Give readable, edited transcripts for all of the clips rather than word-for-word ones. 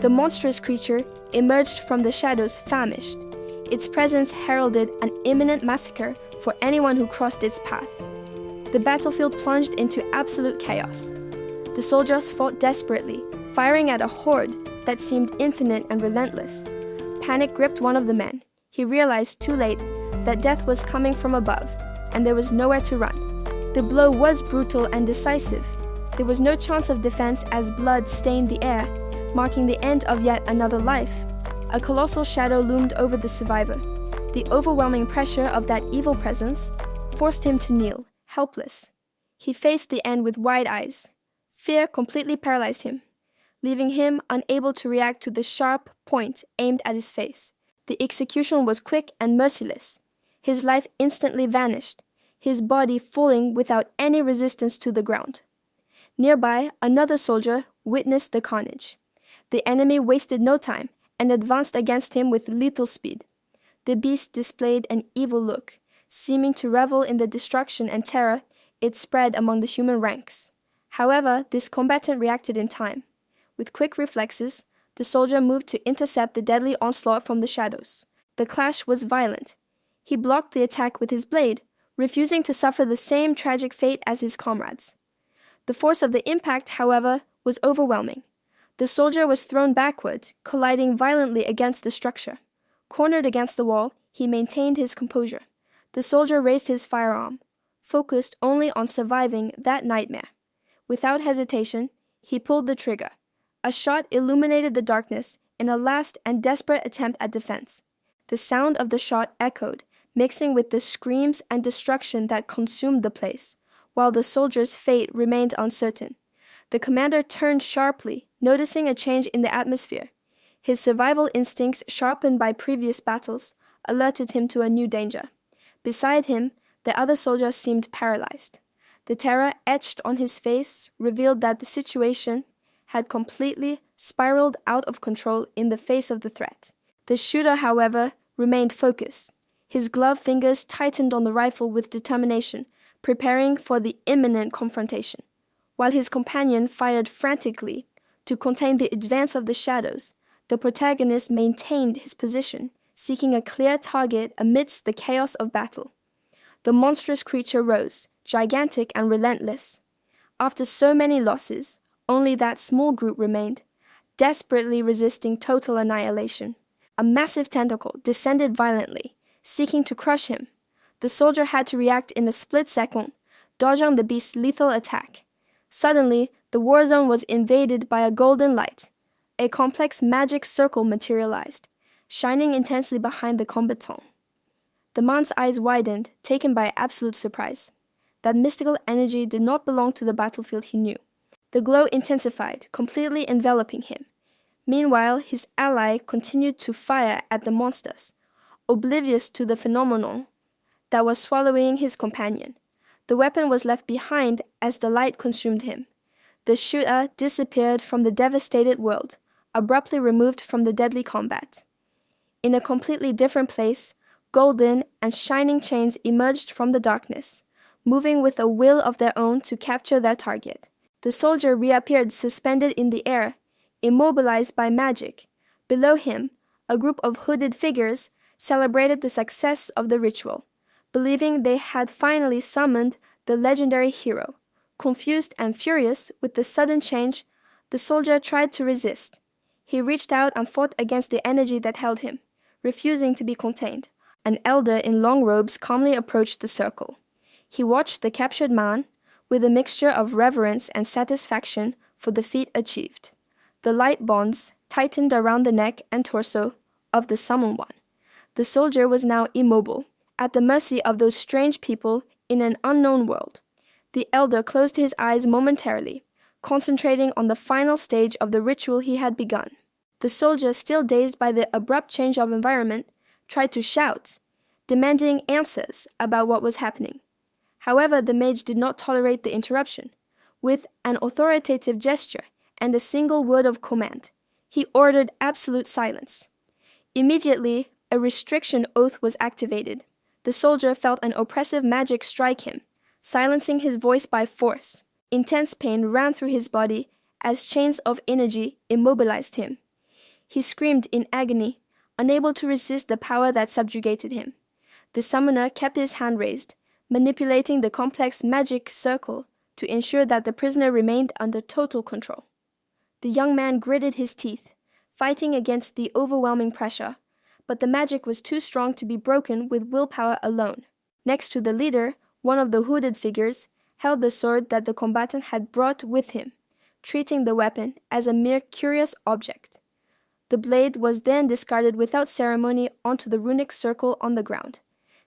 The monstrous creature emerged from the shadows famished. Its presence heralded an imminent massacre for anyone who crossed its path. The battlefield plunged into absolute chaos. The soldiers fought desperately, firing at a horde that seemed infinite and relentless. Panic gripped one of the men. He realized too late that death was coming from above, and there was nowhere to run. The blow was brutal and decisive. There was no chance of defense as blood stained the air, marking the end of yet another life. A colossal shadow loomed over the survivor. The overwhelming pressure of that evil presence forced him to kneel, helpless. He faced the end with wide eyes. Fear completely paralyzed him, leaving him unable to react to the sharp point aimed at his face. The execution was quick and merciless. His life instantly vanished, his body falling without any resistance to the ground. Nearby, another soldier witnessed the carnage. The enemy wasted no time and advanced against him with lethal speed. The beast displayed an evil look, seeming to revel in the destruction and terror it spread among the human ranks. However, this combatant reacted in time. With quick reflexes, the soldier moved to intercept the deadly onslaught from the shadows. The clash was violent. He blocked the attack with his blade, refusing to suffer the same tragic fate as his comrades. The force of the impact, however, was overwhelming. The soldier was thrown backward, colliding violently against the structure. Cornered against the wall, he maintained his composure. The soldier raised his firearm, focused only on surviving that nightmare. Without hesitation, he pulled the trigger. A shot illuminated the darkness in a last and desperate attempt at defense. The sound of the shot echoed, mixing with the screams and destruction that consumed the place, while the soldier's fate remained uncertain. The commander turned sharply, noticing a change in the atmosphere. His survival instincts, sharpened by previous battles, alerted him to a new danger. Beside him, the other soldier seemed paralyzed. The terror etched on his face revealed that the situation had completely spiraled out of control in the face of the threat. The shooter, however, remained focused. His gloved fingers tightened on the rifle with determination, preparing for the imminent confrontation. While his companion fired frantically to contain the advance of the shadows, the protagonist maintained his position, seeking a clear target amidst the chaos of battle. The monstrous creature rose, gigantic and relentless. After so many losses, only that small group remained, desperately resisting total annihilation. A massive tentacle descended violently, seeking to crush him. The soldier had to react in a split second, dodging the beast's lethal attack. Suddenly, the war zone was invaded by a golden light. A complex magic circle materialized, shining intensely behind the combatant. The man's eyes widened, taken by absolute surprise. That mystical energy did not belong to the battlefield he knew. The glow intensified, completely enveloping him. Meanwhile, his ally continued to fire at the monsters, oblivious to the phenomenon that was swallowing his companion. The weapon was left behind as the light consumed him. The shooter disappeared from the devastated world, abruptly removed from the deadly combat. In a completely different place, golden and shining chains emerged from the darkness, moving with a will of their own to capture their target. The soldier reappeared suspended in the air, immobilized by magic. Below him, a group of hooded figures celebrated the success of the ritual, believing they had finally summoned the legendary hero. Confused and furious with the sudden change, the soldier tried to resist. He reached out and fought against the energy that held him, refusing to be contained. An elder in long robes calmly approached the circle. He watched the captured man with a mixture of reverence and satisfaction for the feat achieved. The light bonds tightened around the neck and torso of the summoned one. The soldier was now immobile, at the mercy of those strange people in an unknown world. The elder closed his eyes momentarily, concentrating on the final stage of the ritual he had begun. The soldier, still dazed by the abrupt change of environment, tried to shout, demanding answers about what was happening. However, the mage did not tolerate the interruption. With an authoritative gesture and a single word of command, he ordered absolute silence. Immediately, a restriction oath was activated. The soldier felt an oppressive magic strike him, silencing his voice by force. Intense pain ran through his body as chains of energy immobilized him. He screamed in agony, unable to resist the power that subjugated him. The summoner kept his hand raised, manipulating the complex magic circle to ensure that the prisoner remained under total control. The young man gritted his teeth, fighting against the overwhelming pressure, but the magic was too strong to be broken with willpower alone. Next to the leader, one of the hooded figures held the sword that the combatant had brought with him, treating the weapon as a mere curious object. The blade was then discarded without ceremony onto the runic circle on the ground,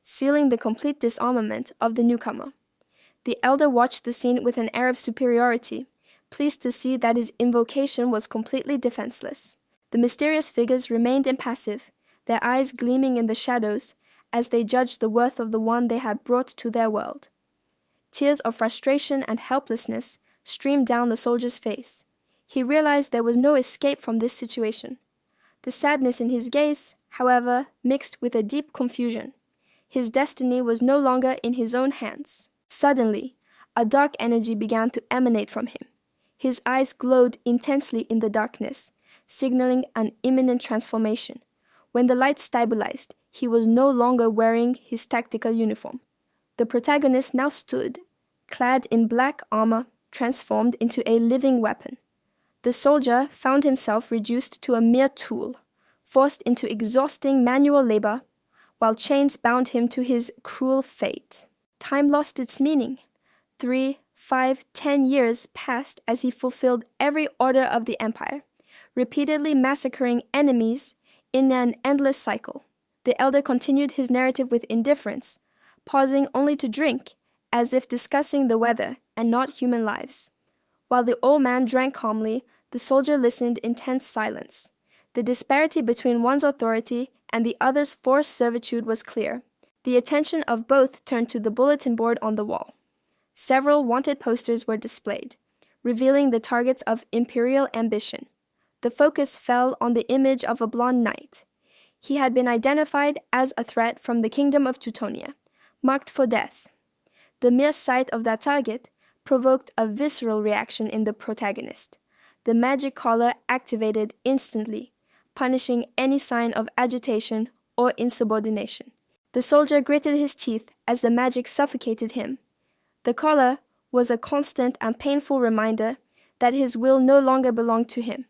sealing the complete disarmament of the newcomer. The elder watched the scene with an air of superiority, pleased to see that his invocation was completely defenseless. The mysterious figures remained impassive, their eyes gleaming in the shadows as they judged the worth of the one they had brought to their world. Tears of frustration and helplessness streamed down the soldier's face. He realized there was no escape from this situation. The sadness in his gaze, however, mixed with a deep confusion. His destiny was no longer in his own hands. Suddenly, a dark energy began to emanate from him. His eyes glowed intensely in the darkness, signaling an imminent transformation. When the light stabilized, he was no longer wearing his tactical uniform. The protagonist now stood, clad in black armor, transformed into a living weapon. The soldier found himself reduced to a mere tool, forced into exhausting manual labor, while chains bound him to his cruel fate. Time lost its meaning. 3, 5, 10 years passed as he fulfilled every order of the empire, repeatedly massacring enemies in an endless cycle. The elder continued his narrative with indifference, pausing only to drink, as if discussing the weather and not human lives. While the old man drank calmly, the soldier listened in tense silence. The disparity between one's authority and the other's forced servitude was clear. The attention of both turned to the bulletin board on the wall. Several wanted posters were displayed, revealing the targets of imperial ambition. The focus fell on the image of a blonde knight. He had been identified as a threat from the kingdom of Teutonia, marked for death. The mere sight of that target provoked a visceral reaction in the protagonist. The magic collar activated instantly, punishing any sign of agitation or insubordination. The soldier gritted his teeth as the magic suffocated him. The collar was a constant and painful reminder that his will no longer belonged to him.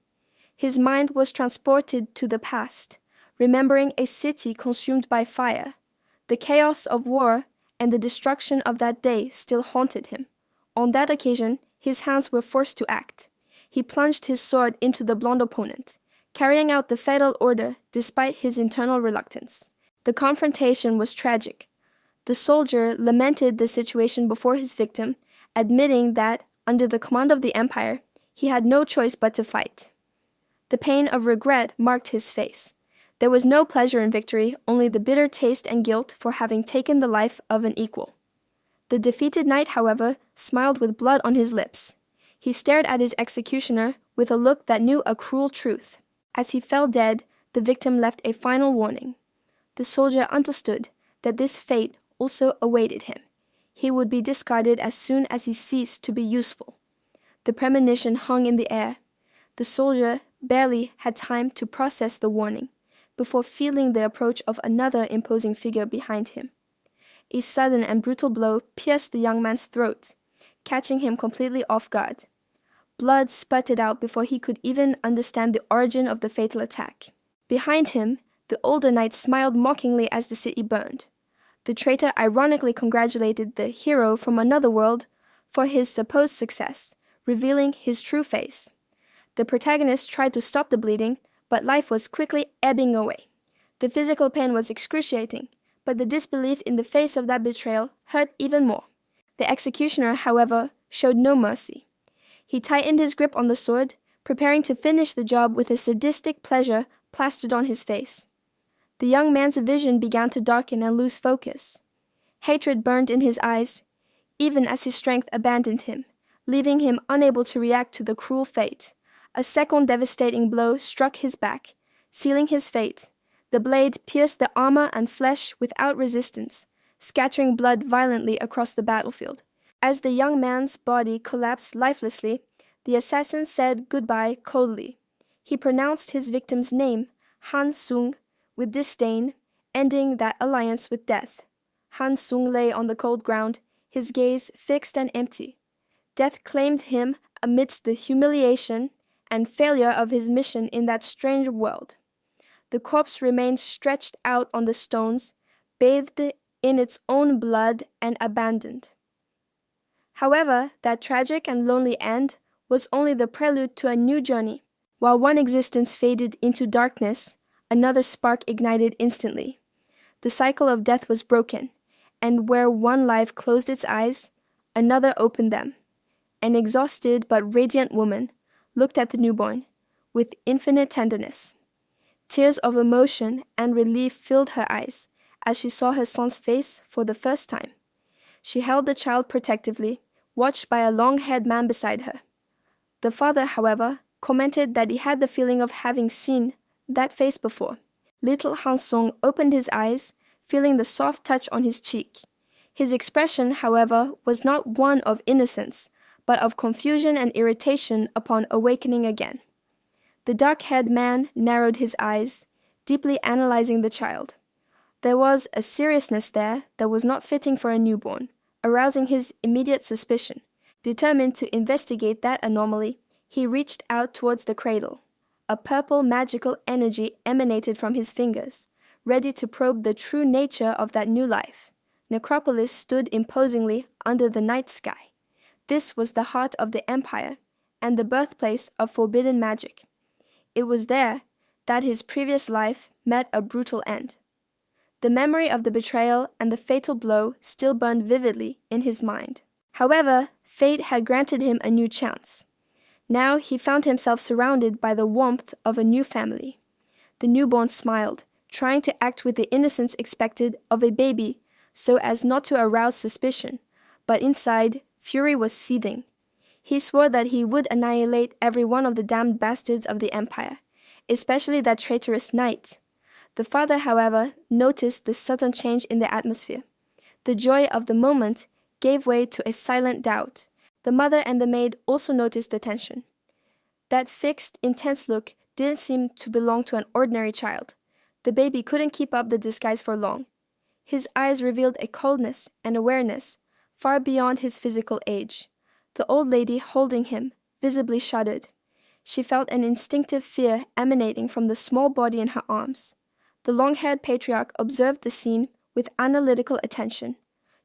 His mind was transported to the past, remembering a city consumed by fire. The chaos of war and the destruction of that day still haunted him. On that occasion, his hands were forced to act. He plunged his sword into the blonde opponent, carrying out the fatal order despite his internal reluctance. The confrontation was tragic. The soldier lamented the situation before his victim, admitting that, under the command of the empire, he had no choice but to fight. The pain of regret marked his face. There was no pleasure in victory, only the bitter taste and guilt for having taken the life of an equal. The defeated knight, however, smiled with blood on his lips. He stared at his executioner with a look that knew a cruel truth. As he fell dead, the victim left a final warning. The soldier understood that this fate also awaited him. He would be discarded as soon as he ceased to be useful. The premonition hung in the air. The soldier barely had time to process the warning before feeling the approach of another imposing figure behind him. A sudden and brutal blow pierced the young man's throat, catching him completely off guard. Blood spurted out before he could even understand the origin of the fatal attack. Behind him, the older knight smiled mockingly as the city burned. The traitor ironically congratulated the hero from another world for his supposed success, revealing his true face. The protagonist tried to stop the bleeding, but life was quickly ebbing away. The physical pain was excruciating, but the disbelief in the face of that betrayal hurt even more. The executioner, however, showed no mercy. He tightened his grip on the sword, preparing to finish the job with a sadistic pleasure plastered on his face. The young man's vision began to darken and lose focus. Hatred burned in his eyes, even as his strength abandoned him, leaving him unable to react to the cruel fate. A second devastating blow struck his back, sealing his fate. The blade pierced the armor and flesh without resistance, scattering blood violently across the battlefield. As the young man's body collapsed lifelessly, the assassin said goodbye coldly. He pronounced his victim's name, Han Sung, with disdain, ending that alliance with death. Han Sung lay on the cold ground, his gaze fixed and empty. Death claimed him amidst the humiliation and failure of his mission in that strange world. The corpse remained stretched out on the stones, bathed in its own blood and abandoned. However, that tragic and lonely end was only the prelude to a new journey. While one existence faded into darkness, another spark ignited instantly. The cycle of death was broken, and where one life closed its eyes, another opened them. An exhausted but radiant woman looked at the newborn with infinite tenderness. Tears of emotion and relief filled her eyes as she saw her son's face for the first time. She held the child protectively, watched by a long-haired man beside her. The father, however, commented that he had the feeling of having seen that face before. Little Han Sung opened his eyes, feeling the soft touch on his cheek. His expression, however, was not one of innocence, but of confusion and irritation upon awakening again. The dark-haired man narrowed his eyes, deeply analyzing the child. There was a seriousness there that was not fitting for a newborn, arousing his immediate suspicion. Determined to investigate that anomaly, he reached out towards the cradle. A purple magical energy emanated from his fingers, ready to probe the true nature of that new life. Necropolis stood imposingly under the night sky. This was the heart of the empire, and the birthplace of forbidden magic. It was there that his previous life met a brutal end. The memory of the betrayal and the fatal blow still burned vividly in his mind. However, fate had granted him a new chance. Now he found himself surrounded by the warmth of a new family. The newborn smiled, trying to act with the innocence expected of a baby so as not to arouse suspicion, but inside, fury was seething. He swore that he would annihilate every one of the damned bastards of the empire, especially that traitorous knight. The father, however, noticed the sudden change in the atmosphere. The joy of the moment gave way to a silent doubt. The mother and the maid also noticed the tension. That fixed, intense look didn't seem to belong to an ordinary child. The baby couldn't keep up the disguise for long. His eyes revealed a coldness and awareness far beyond his physical age. The old lady holding him visibly shuddered. She felt an instinctive fear emanating from the small body in her arms. The long-haired patriarch observed the scene with analytical attention,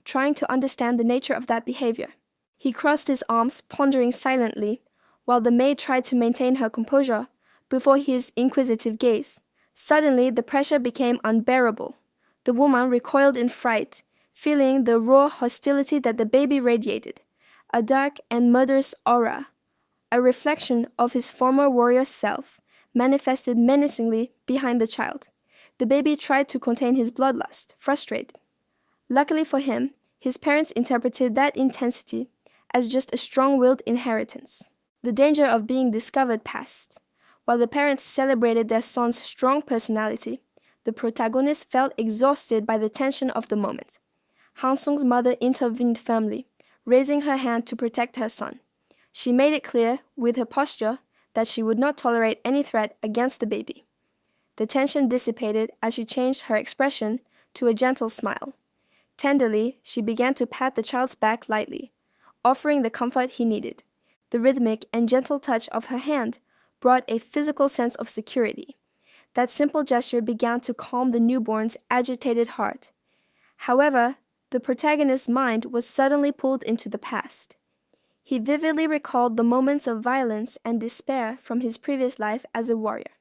trying to understand the nature of that behavior. He crossed his arms, pondering silently, while the maid tried to maintain her composure before his inquisitive gaze. Suddenly, the pressure became unbearable. The woman recoiled in fright, feeling the raw hostility that the baby radiated, a dark and murderous aura, a reflection of his former warrior self, manifested menacingly behind the child. The baby tried to contain his bloodlust, frustrated. Luckily for him, his parents interpreted that intensity as just a strong-willed inheritance. The danger of being discovered passed. While the parents celebrated their son's strong personality, the protagonist felt exhausted by the tension of the moment. Han Sung's mother intervened firmly, raising her hand to protect her son. She made it clear, with her posture, that she would not tolerate any threat against the baby. The tension dissipated as she changed her expression to a gentle smile. Tenderly, she began to pat the child's back lightly, offering the comfort he needed. The rhythmic and gentle touch of her hand brought a physical sense of security. That simple gesture began to calm the newborn's agitated heart. However, the protagonist's mind was suddenly pulled into the past. He vividly recalled the moments of violence and despair from his previous life as a warrior.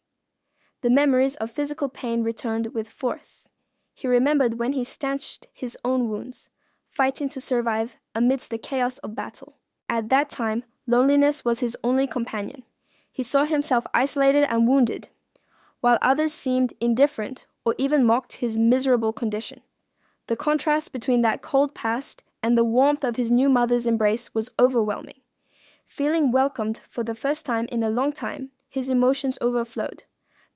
The memories of physical pain returned with force. He remembered when he stanched his own wounds, fighting to survive amidst the chaos of battle. At that time, loneliness was his only companion. He saw himself isolated and wounded, while others seemed indifferent or even mocked his miserable condition. The contrast between that cold past and the warmth of his new mother's embrace was overwhelming. Feeling welcomed for the first time in a long time, his emotions overflowed.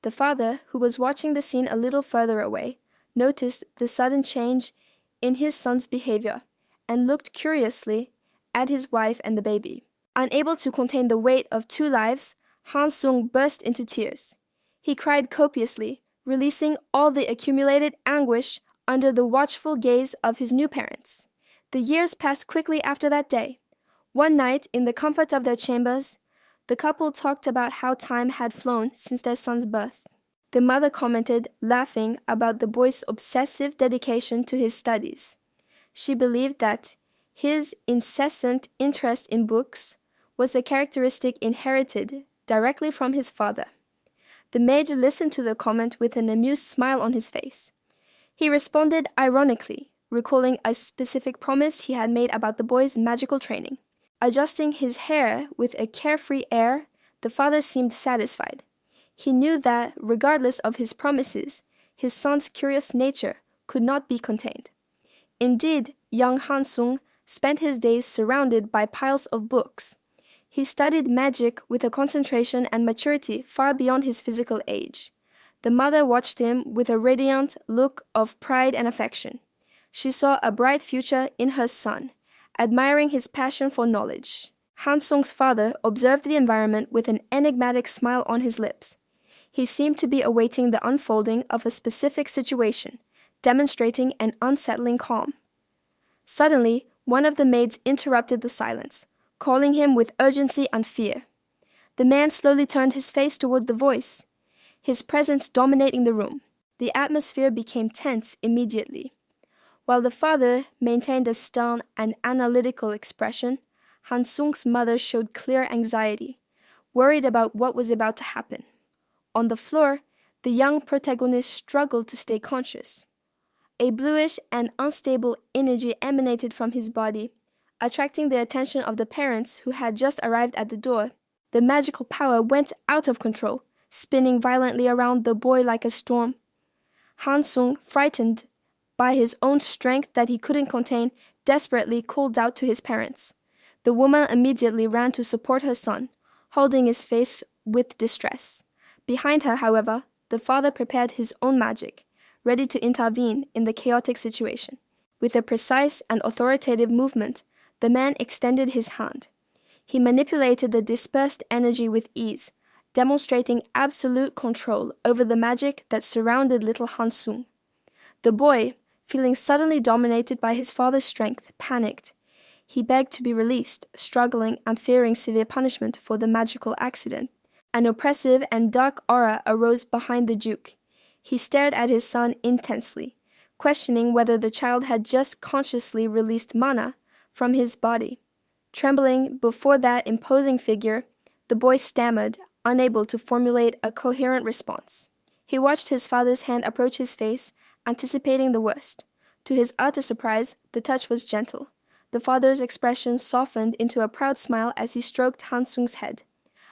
The father, who was watching the scene a little further away, noticed the sudden change in his son's behavior and looked curiously at his wife and the baby. Unable to contain the weight of two lives, Han-sung burst into tears. He cried copiously, releasing all the accumulated anguish under the watchful gaze of his new parents. The years passed quickly after that day. One night, in the comfort of their chambers, the couple talked about how time had flown since their son's birth. The mother commented, laughing, about the boy's obsessive dedication to his studies. She believed that his incessant interest in books was a characteristic inherited directly from his father. The major listened to the comment with an amused smile on his face. He responded ironically, recalling a specific promise he had made about the boy's magical training. Adjusting his hair with a carefree air, the father seemed satisfied. He knew that, regardless of his promises, his son's curious nature could not be contained. Indeed, young Han-sung spent his days surrounded by piles of books. He studied magic with a concentration and maturity far beyond his physical age. The mother watched him with a radiant look of pride and affection. She saw a bright future in her son, admiring his passion for knowledge. Han-sung's father observed the environment with an enigmatic smile on his lips. He seemed to be awaiting the unfolding of a specific situation, demonstrating an unsettling calm. Suddenly, one of the maids interrupted the silence, calling him with urgency and fear. The man slowly turned his face toward the voice, his presence dominating the room. The atmosphere became tense immediately. While the father maintained a stern and analytical expression, Han-sung's mother showed clear anxiety, worried about what was about to happen. On the floor, the young protagonist struggled to stay conscious. A bluish and unstable energy emanated from his body, attracting the attention of the parents who had just arrived at the door. The magical power went out of control, spinning violently around the boy like a storm. Han-sung, frightened by his own strength that he couldn't contain, desperately called out to his parents. The woman immediately ran to support her son, holding his face with distress. Behind her, however, the father prepared his own magic, ready to intervene in the chaotic situation. With a precise and authoritative movement, the man extended his hand. He manipulated the dispersed energy with ease, demonstrating absolute control over the magic that surrounded little Han-sung. The boy, feeling suddenly dominated by his father's strength, panicked. He begged to be released, struggling and fearing severe punishment for the magical accident. An oppressive and dark aura arose behind the duke. He stared at his son intensely, questioning whether the child had just consciously released mana from his body. Trembling before that imposing figure, the boy stammered, unable to formulate a coherent response. He watched his father's hand approach his face, anticipating the worst. To his utter surprise, the touch was gentle. The father's expression softened into a proud smile as he stroked Han-sung's head,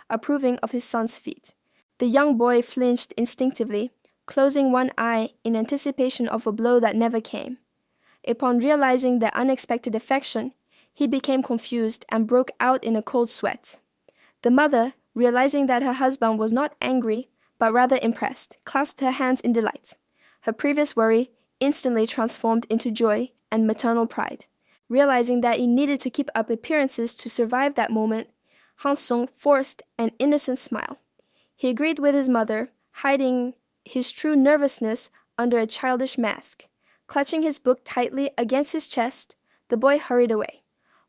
approving of his son's feat. The young boy flinched instinctively, closing one eye in anticipation of a blow that never came. Upon realizing the unexpected affection, he became confused and broke out in a cold sweat. The mother, realizing that her husband was not angry, but rather impressed, clasped her hands in delight. Her previous worry instantly transformed into joy and maternal pride. Realizing that he needed to keep up appearances to survive that moment, Han-sung forced an innocent smile. He agreed with his mother, hiding his true nervousness under a childish mask. Clutching his book tightly against his chest, the boy hurried away.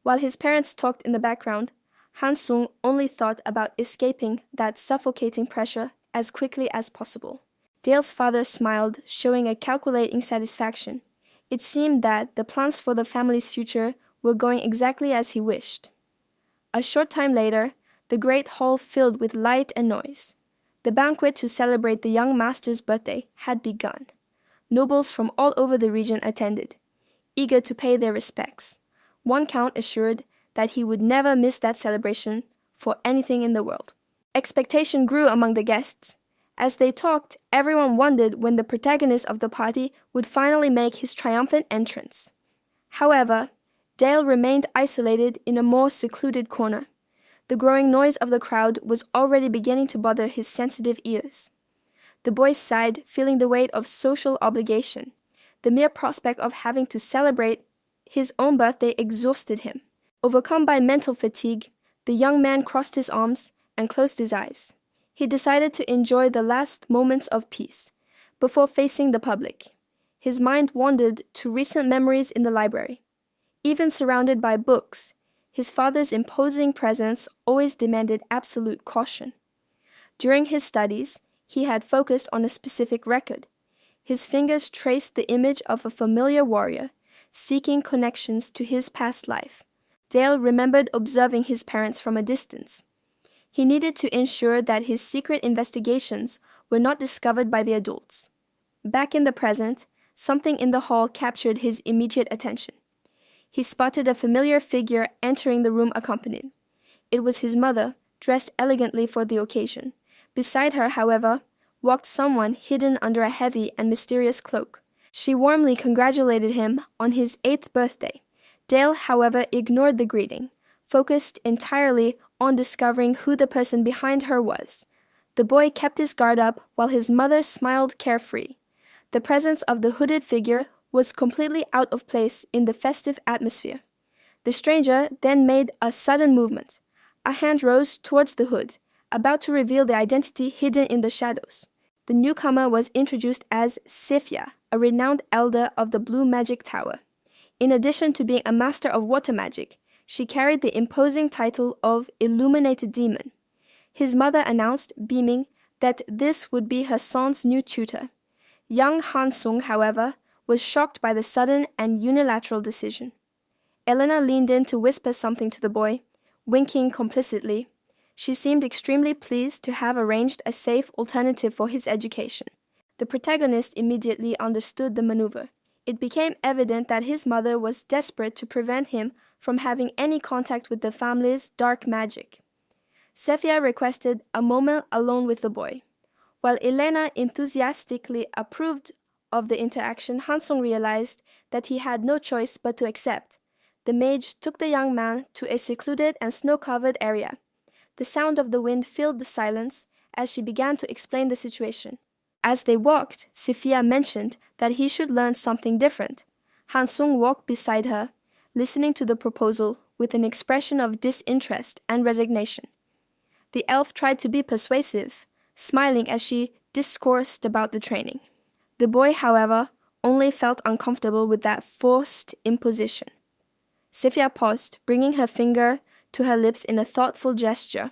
While his parents talked in the background, Han-sung only thought about escaping that suffocating pressure as quickly as possible. Dale's father smiled, showing a calculating satisfaction. It seemed that the plans for the family's future were going exactly as he wished. A short time later, the great hall filled with light and noise. The banquet to celebrate the young master's birthday had begun. Nobles from all over the region attended, eager to pay their respects. One count assured that he would never miss that celebration for anything in the world. Expectation grew among the guests. As they talked, everyone wondered when the protagonist of the party would finally make his triumphant entrance. However, Dale remained isolated in a more secluded corner. The growing noise of the crowd was already beginning to bother his sensitive ears. The boy sighed, feeling the weight of social obligation. The mere prospect of having to celebrate his own birthday exhausted him. Overcome by mental fatigue, the young man crossed his arms and closed his eyes. He decided to enjoy the last moments of peace before facing the public. His mind wandered to recent memories in the library. Even surrounded by books, his father's imposing presence always demanded absolute caution. During his studies, he had focused on a specific record. His fingers traced the image of a familiar warrior, seeking connections to his past life. Dale remembered observing his parents from a distance. He needed to ensure that his secret investigations were not discovered by the adults. Back in the present, something in the hall captured his immediate attention. He spotted a familiar figure entering the room accompanied. It was his mother, dressed elegantly for the occasion. Beside her, however, walked someone hidden under a heavy and mysterious cloak. She warmly congratulated him on his 8th birthday. Dale, however, ignored the greeting, focused entirely on discovering who the person behind her was. The boy kept his guard up while his mother smiled carefree. The presence of the hooded figure was completely out of place in the festive atmosphere. The stranger then made a sudden movement. A hand rose towards the hood, about to reveal the identity hidden in the shadows. The newcomer was introduced as Sephia, a renowned elder of the Blue Magic Tower. In addition to being a master of water magic, she carried the imposing title of Illuminated Demon. His mother announced, beaming, that this would be her son's new tutor. Young Han-sung, however, was shocked by the sudden and unilateral decision. Elena leaned in to whisper something to the boy, winking complicitly. She seemed extremely pleased to have arranged a safe alternative for his education. The protagonist immediately understood the maneuver. It became evident that his mother was desperate to prevent him from having any contact with the family's dark magic. Sephia requested a moment alone with the boy. While Elena enthusiastically approved of the interaction, Hansung realized that he had no choice but to accept. The mage took the young man to a secluded and snow-covered area. The sound of the wind filled the silence as she began to explain the situation. As they walked, Sephia mentioned that he should learn something different. Hansung walked beside her, listening to the proposal with an expression of disinterest and resignation. The elf tried to be persuasive, smiling as she discoursed about the training. The boy, however, only felt uncomfortable with that forced imposition. Sephia paused, bringing her finger to her lips in a thoughtful gesture.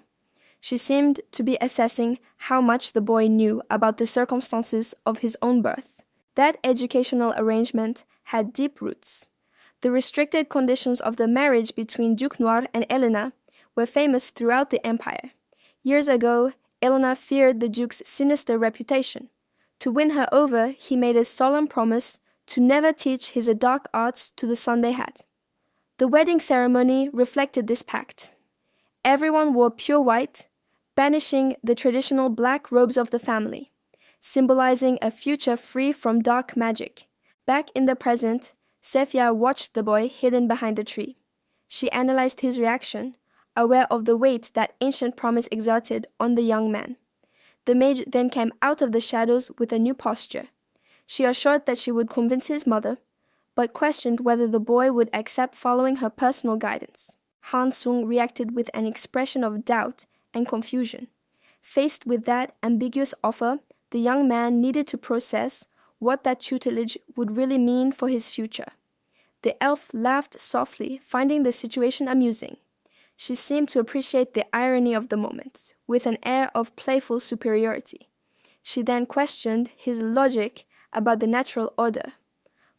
She seemed to be assessing how much the boy knew about the circumstances of his own birth. That educational arrangement had deep roots. The restricted conditions of the marriage between Duke Noir and Elena were famous throughout the empire. Years ago, Elena feared the Duke's sinister reputation. To win her over, he made a solemn promise to never teach his dark arts to the son they had. The wedding ceremony reflected this pact. Everyone wore pure white, banishing the traditional black robes of the family, symbolizing a future free from dark magic. Back in the present, Sephia watched the boy hidden behind a tree. She analyzed his reaction, aware of the weight that ancient promise exerted on the young man. The mage then came out of the shadows with a new posture. She assured that she would convince his mother, but questioned whether the boy would accept following her personal guidance. Han-sung reacted with an expression of doubt and confusion. Faced with that ambiguous offer, the young man needed to process what that tutelage would really mean for his future. The elf laughed softly, finding the situation amusing. She seemed to appreciate the irony of the moment, with an air of playful superiority. She then questioned his logic about the natural order.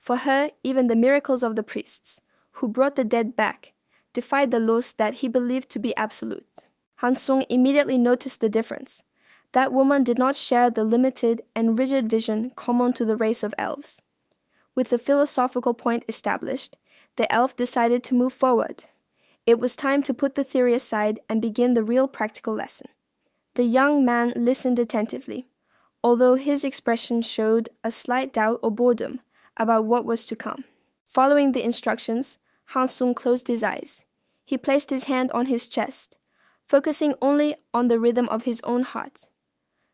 For her, even the miracles of the priests, who brought the dead back, defied the laws that he believed to be absolute. Hansung immediately noticed the difference. That woman did not share the limited and rigid vision common to the race of elves. With the philosophical point established, the elf decided to move forward. It was time to put the theory aside and begin the real practical lesson. The young man listened attentively, although his expression showed a slight doubt or boredom about what was to come. Following the instructions, Hansung closed his eyes. He placed his hand on his chest, focusing only on the rhythm of his own heart.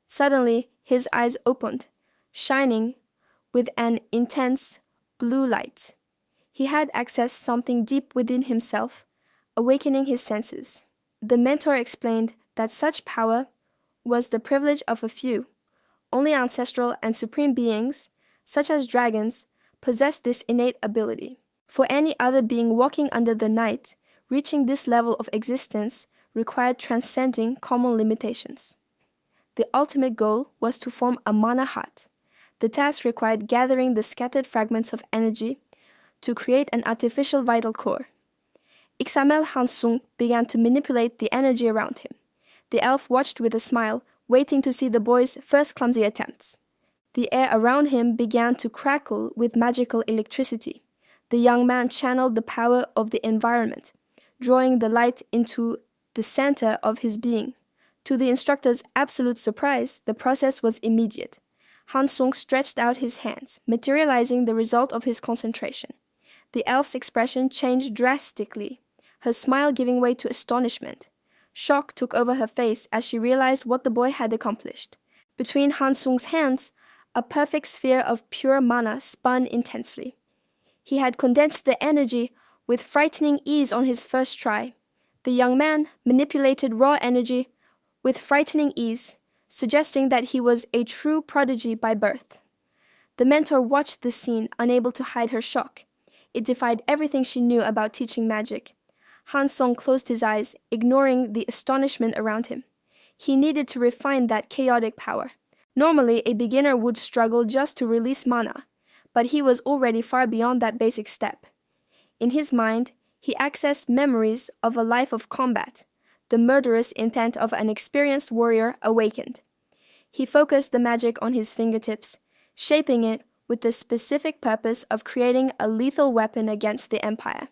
Suddenly, his eyes opened, shining with an intense blue light. He had accessed something deep within himself, awakening his senses. The mentor explained that such power was the privilege of a few. Only ancestral and supreme beings, such as dragons, possessed this innate ability. For any other being walking under the night, reaching this level of existence required transcending common limitations. The ultimate goal was to form a mana heart. The task required gathering the scattered fragments of energy to create an artificial vital core. Ixamel Hansung began to manipulate the energy around him. The elf watched with a smile, waiting to see the boy's first clumsy attempts. The air around him began to crackle with magical electricity. The young man channeled the power of the environment, drawing the light into the center of his being. To the instructor's absolute surprise, the process was immediate. Hansung stretched out his hands, materializing the result of his concentration. The elf's expression changed drastically, her smile giving way to astonishment. Shock took over her face as she realized what the boy had accomplished. Between Hansung's hands, a perfect sphere of pure mana spun intensely. He had condensed the energy with frightening ease on his first try. The young man manipulated raw energy with frightening ease, suggesting that he was a true prodigy by birth. The mentor watched the scene, unable to hide her shock. It defied everything she knew about teaching magic. Hansung closed his eyes, ignoring the astonishment around him. He needed to refine that chaotic power. Normally, a beginner would struggle just to release mana, but he was already far beyond that basic step. In his mind, he accessed memories of a life of combat. The murderous intent of an experienced warrior awakened. He focused the magic on his fingertips, shaping it with the specific purpose of creating a lethal weapon against the Empire.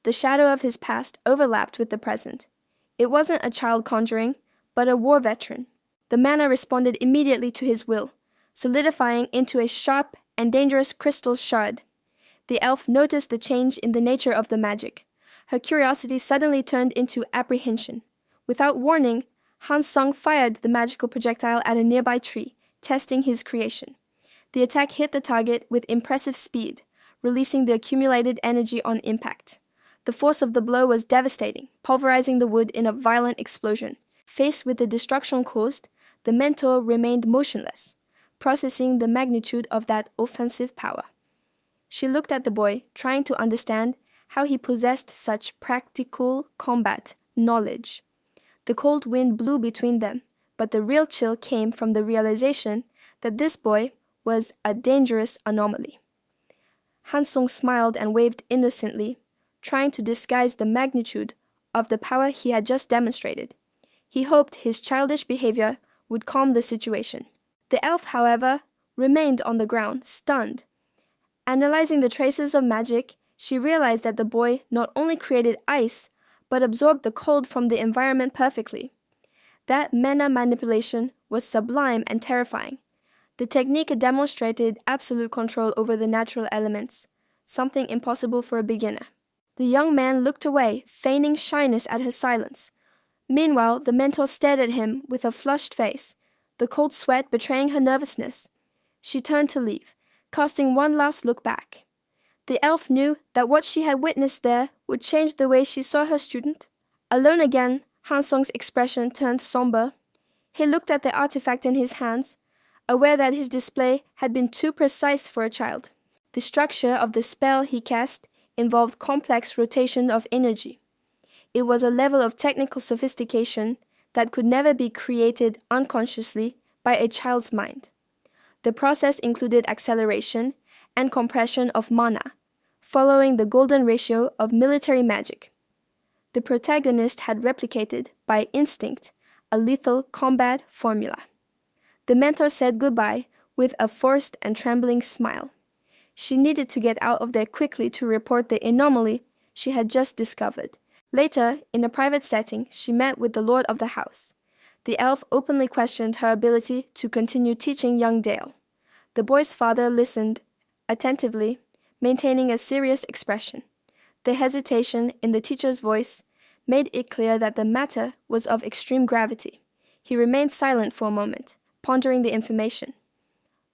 The shadow of his past overlapped with the present. It wasn't a child conjuring, but a war veteran. The mana responded immediately to his will, solidifying into a sharp and dangerous crystal shard. The elf noticed the change in the nature of the magic. Her curiosity suddenly turned into apprehension. Without warning, Hansung fired the magical projectile at a nearby tree, testing his creation. The attack hit the target with impressive speed, releasing the accumulated energy on impact. The force of the blow was devastating, pulverizing the wood in a violent explosion. Faced with the destruction caused, the mentor remained motionless, processing the magnitude of that offensive power. She looked at the boy, trying to understand how he possessed such practical combat knowledge. The cold wind blew between them, but the real chill came from the realization that this boy was a dangerous anomaly. Hansung smiled and waved innocently, trying to disguise the magnitude of the power he had just demonstrated. He hoped his childish behavior would calm the situation. The elf, however, remained on the ground, stunned. Analyzing the traces of magic, she realized that the boy not only created ice, but absorbed the cold from the environment perfectly. That mana manipulation was sublime and terrifying. The technique demonstrated absolute control over the natural elements, something impossible for a beginner. The young man looked away, feigning shyness at her silence. Meanwhile, the mentor stared at him with a flushed face, the cold sweat betraying her nervousness. She turned to leave, casting one last look back. The elf knew that what she had witnessed there would change the way she saw her student. Alone again, Hansung's expression turned somber. He looked at the artifact in his hands, aware that his display had been too precise for a child. The structure of the spell he cast involved complex rotation of energy. It was a level of technical sophistication that could never be created unconsciously by a child's mind. The process included acceleration and compression of mana, following the golden ratio of military magic. The protagonist had replicated, by instinct, a lethal combat formula. The mentor said goodbye with a forced and trembling smile. She needed to get out of there quickly to report the anomaly she had just discovered. Later, in a private setting, she met with the lord of the house. The elf openly questioned her ability to continue teaching young Dale. The boy's father listened attentively, maintaining a serious expression. The hesitation in the teacher's voice made it clear that the matter was of extreme gravity. He remained silent for a moment, pondering the information.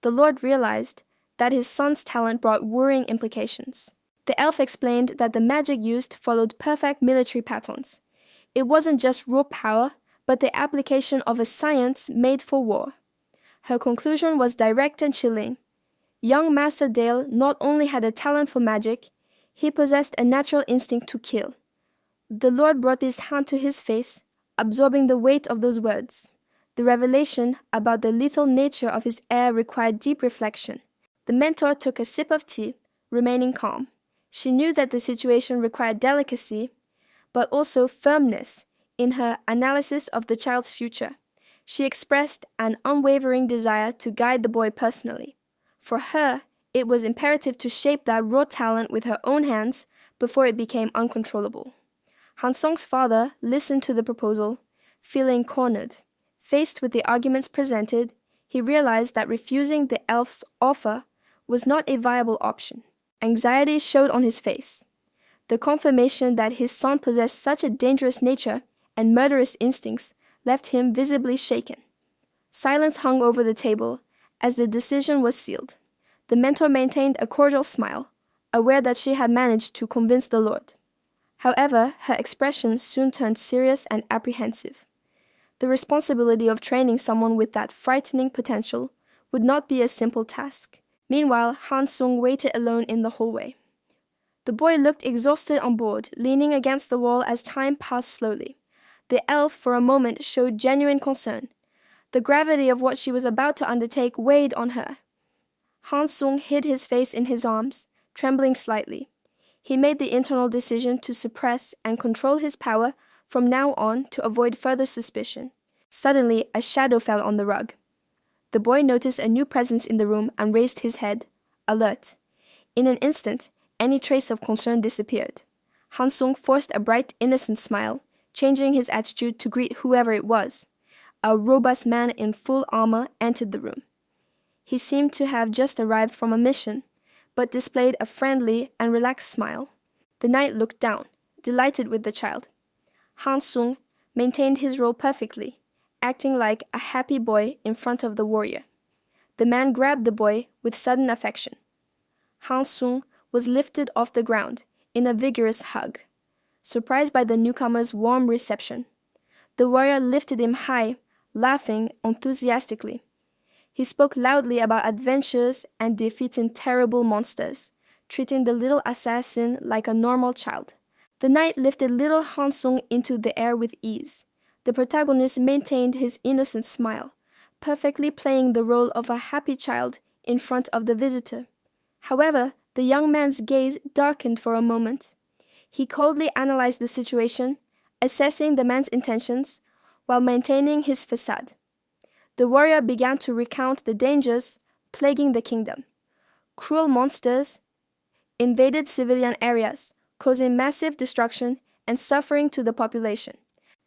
The lord realized that his son's talent brought worrying implications. The elf explained that the magic used followed perfect military patterns. It wasn't just raw power, but the application of a science made for war. Her conclusion was direct and chilling. Young Master Dale not only had a talent for magic, he possessed a natural instinct to kill. The Lord brought his hand to his face, absorbing the weight of those words. The revelation about the lethal nature of his heir required deep reflection. The mentor took a sip of tea, remaining calm. She knew that the situation required delicacy, but also firmness in her analysis of the child's future. She expressed an unwavering desire to guide the boy personally. For her, it was imperative to shape that raw talent with her own hands before it became uncontrollable. Han Sung's father listened to the proposal, feeling cornered. Faced with the arguments presented, he realized that refusing the elf's offer was not a viable option. Anxiety showed on his face. The confirmation that his son possessed such a dangerous nature and murderous instincts left him visibly shaken. Silence hung over the table as the decision was sealed. The mentor maintained a cordial smile, aware that she had managed to convince the Lord. However, her expression soon turned serious and apprehensive. The responsibility of training someone with that frightening potential would not be a simple task. Meanwhile, Han Sung waited alone in the hallway. The boy looked exhausted and bored, leaning against the wall as time passed slowly. The elf, for a moment, showed genuine concern. The gravity of what she was about to undertake weighed on her. Han Sung hid his face in his arms, trembling slightly. He made the internal decision to suppress and control his power from now on to avoid further suspicion. Suddenly, a shadow fell on the rug. The boy noticed a new presence in the room and raised his head, alert. In an instant, any trace of concern disappeared. Han Sung forced a bright, innocent smile, changing his attitude to greet whoever it was. A robust man in full armor entered the room. He seemed to have just arrived from a mission, but displayed a friendly and relaxed smile. The knight looked down, delighted with the child. Han Sung maintained his role perfectly, acting like a happy boy in front of the warrior. The man grabbed the boy with sudden affection. Han Sung was lifted off the ground in a vigorous hug. Surprised by the newcomer's warm reception, the warrior lifted him high, laughing enthusiastically. He spoke loudly about adventures and defeating terrible monsters, treating the little assassin like a normal child. The knight lifted little Han Sung into the air with ease. The protagonist maintained his innocent smile, perfectly playing the role of a happy child in front of the visitor. However, the young man's gaze darkened for a moment. He coldly analyzed the situation, assessing the man's intentions while maintaining his facade. The warrior began to recount the dangers plaguing the kingdom. Cruel monsters invaded civilian areas, causing massive destruction and suffering to the population.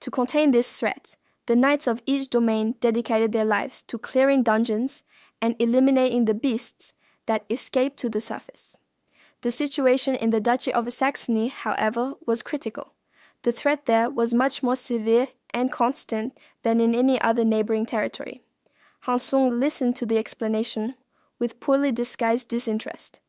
To contain this threat, the knights of each domain dedicated their lives to clearing dungeons and eliminating the beasts that escaped to the surface. The situation in the Duchy of Saxony, however, was critical. The threat there was much more severe and constant than in any other neighboring territory. Han Sung listened to the explanation with poorly disguised disinterest.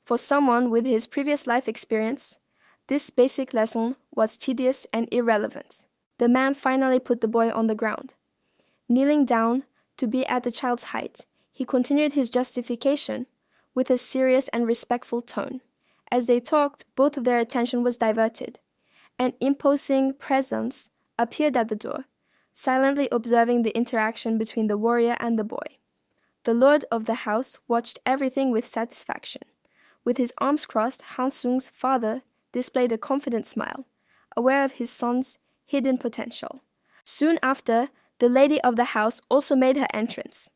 For someone with his previous life experience, this basic lesson was tedious and irrelevant. The man finally put the boy on the ground. Kneeling down to be at the child's height, he continued his justification with a serious and respectful tone. As they talked, both of their attention was diverted. An imposing presence appeared at the door, silently observing the interaction between the warrior and the boy. The lord of the house watched everything with satisfaction. With his arms crossed, Han Sung's father displayed a confident smile, aware of his son's hidden potential. Soon after, the lady of the house also made her entrance.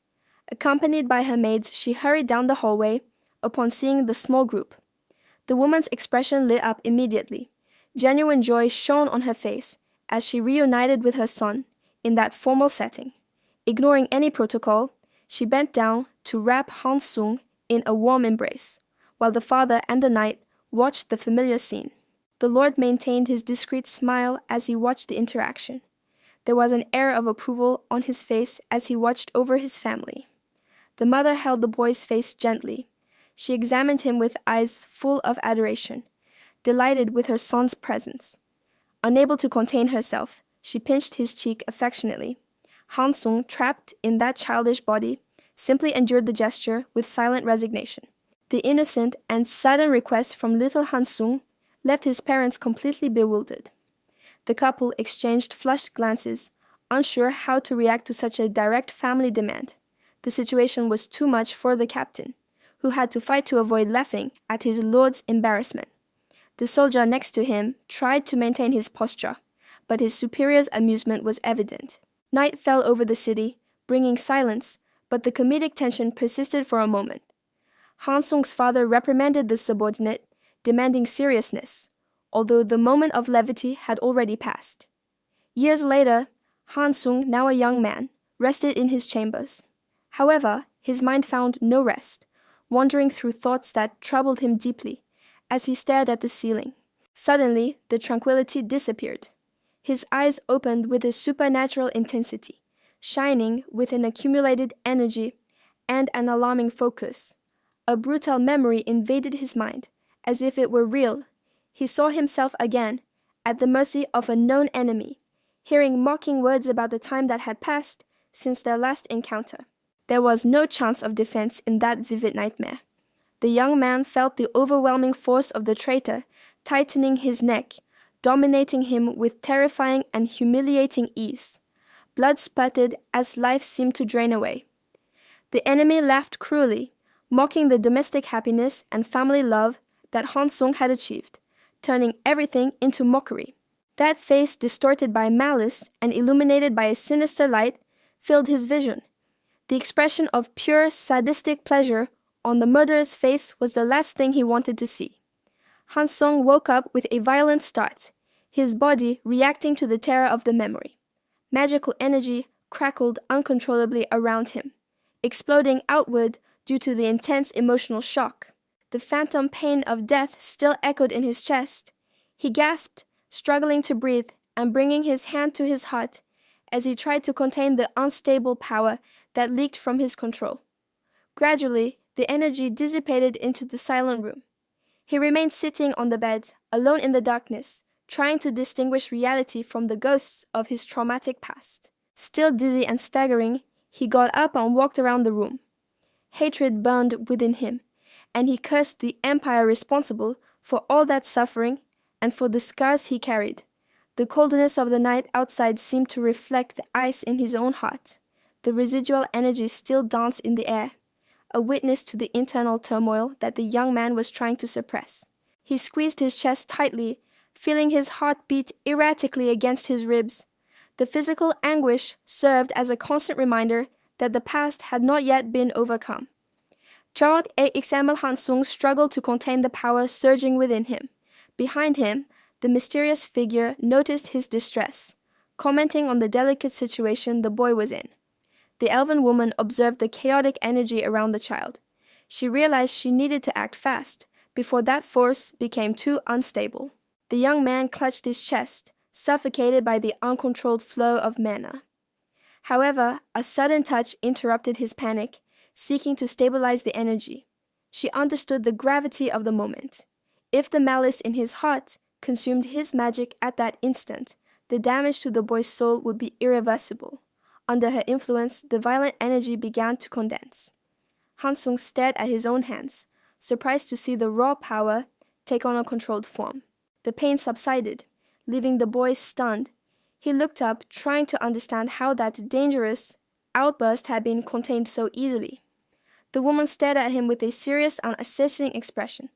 Accompanied by her maids, she hurried down the hallway upon seeing the small group. The woman's expression lit up immediately. Genuine joy shone on her face as she reunited with her son in that formal setting. Ignoring any protocol, she bent down to wrap Han Sung in a warm embrace, while the father and the knight watched the familiar scene. The Lord maintained his discreet smile as he watched the interaction. There was an air of approval on his face as he watched over his family. The mother held the boy's face gently. She examined him with eyes full of adoration, delighted with her son's presence. Unable to contain herself, She pinched his cheek affectionately. Hansung, trapped in that childish body, simply endured the gesture with silent resignation. The innocent and sudden request from little Hansung left his parents completely bewildered. The couple exchanged flushed glances, unsure how to react to such a direct family demand. The situation was too much for the captain, who had to fight to avoid laughing at his lord's embarrassment. The soldier next to him tried to maintain his posture, but his superior's amusement was evident. Night fell over the city, bringing silence, but the comedic tension persisted for a moment. Hansung's father reprimanded the subordinate, demanding seriousness, although the moment of levity had already passed. Years later, Hansung, now a young man, rested in his chambers. However, his mind found no rest, wandering through thoughts that troubled him deeply as he stared at the ceiling. Suddenly, the tranquility disappeared. His eyes opened with a supernatural intensity, shining with an accumulated energy and an alarming focus. A brutal memory invaded his mind, as if it were real. He saw himself again, at the mercy of a known enemy, hearing mocking words about the time that had passed since their last encounter. There was no chance of defense in that vivid nightmare. The young man felt the overwhelming force of the traitor tightening his neck, dominating him with terrifying and humiliating ease. Blood sputtered as life seemed to drain away. The enemy laughed cruelly, mocking the domestic happiness and family love that Hansung had achieved, turning everything into mockery. That face, distorted by malice and illuminated by a sinister light, filled his vision. The expression of pure sadistic pleasure on the murderer's face was the last thing he wanted to see. Hansung woke up with a violent start, his body reacting to the terror of the memory. Magical energy crackled uncontrollably around him, exploding outward due to the intense emotional shock. The phantom pain of death still echoed in his chest. He gasped, struggling to breathe and bringing his hand to his heart as he tried to contain the unstable power that leaked from his control. Gradually, the energy dissipated into the silent room. He remained sitting on the bed, alone in the darkness, trying to distinguish reality from the ghosts of his traumatic past. Still dizzy and staggering, he got up and walked around the room. Hatred burned within him, and he cursed the empire responsible for all that suffering and for the scars he carried. The coldness of the night outside seemed to reflect the ice in his own heart. The residual energy still danced in the air, a witness to the internal turmoil that the young man was trying to suppress. He squeezed his chest tightly, feeling his heart beat erratically against his ribs. The physical anguish served as a constant reminder that the past had not yet been overcome. Charles XML Hansung struggled to contain the power surging within him. Behind him, the mysterious figure noticed his distress, commenting on the delicate situation the boy was in. The elven woman observed the chaotic energy around the child. She realized she needed to act fast before that force became too unstable. The young man clutched his chest, suffocated by the uncontrolled flow of mana. However, a sudden touch interrupted his panic, seeking to stabilize the energy. She understood the gravity of the moment. If the malice in his heart consumed his magic at that instant, the damage to the boy's soul would be irreversible. Under her influence, the violent energy began to condense. Hansung stared at his own hands, surprised to see the raw power take on a controlled form. The pain subsided, leaving the boy stunned. He looked up, trying to understand how that dangerous outburst had been contained so easily. The woman stared at him with a serious and assessing expression.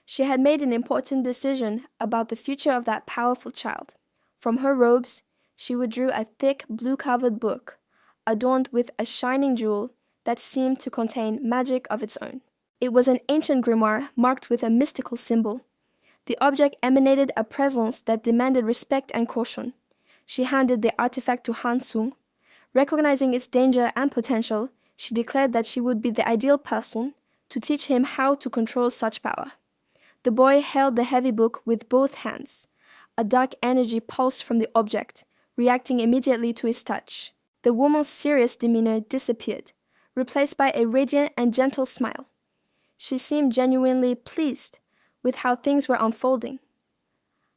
She had made an important decision about the future of that powerful child. From her robes, she withdrew a thick blue-covered book, adorned with a shining jewel that seemed to contain magic of its own. It was an ancient grimoire marked with a mystical symbol. The object emanated a presence that demanded respect and caution. She handed the artifact to Hansung. Recognizing its danger and potential, she declared that she would be the ideal person to teach him how to control such power. The boy held the heavy book with both hands. A dark energy pulsed from the object, reacting immediately to his touch. The woman's serious demeanor disappeared, replaced by a radiant and gentle smile. She seemed genuinely pleased with how things were unfolding.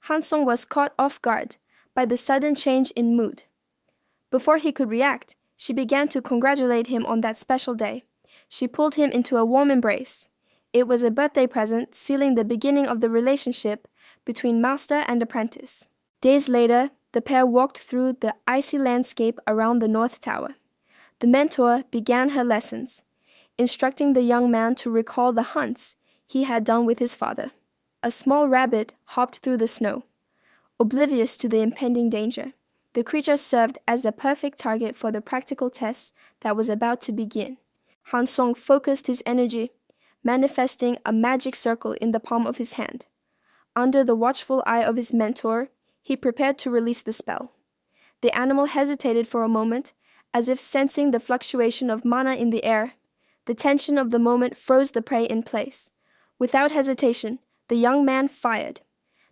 Hansung was caught off guard by the sudden change in mood. Before he could react, she began to congratulate him on that special day. She pulled him into a warm embrace. It was a birthday present sealing the beginning of the relationship between master and apprentice. Days later, the pair walked through the icy landscape around the North Tower. The mentor began her lessons, instructing the young man to recall the hunts he had done with his father. A small rabbit hopped through the snow. Oblivious to the impending danger, the creature served as the perfect target for the practical test that was about to begin. Han Sung focused his energy, manifesting a magic circle in the palm of his hand. Under the watchful eye of his mentor, he prepared to release the spell. The animal hesitated for a moment, as if sensing the fluctuation of mana in the air. The tension of the moment froze the prey in place. Without hesitation, the young man fired.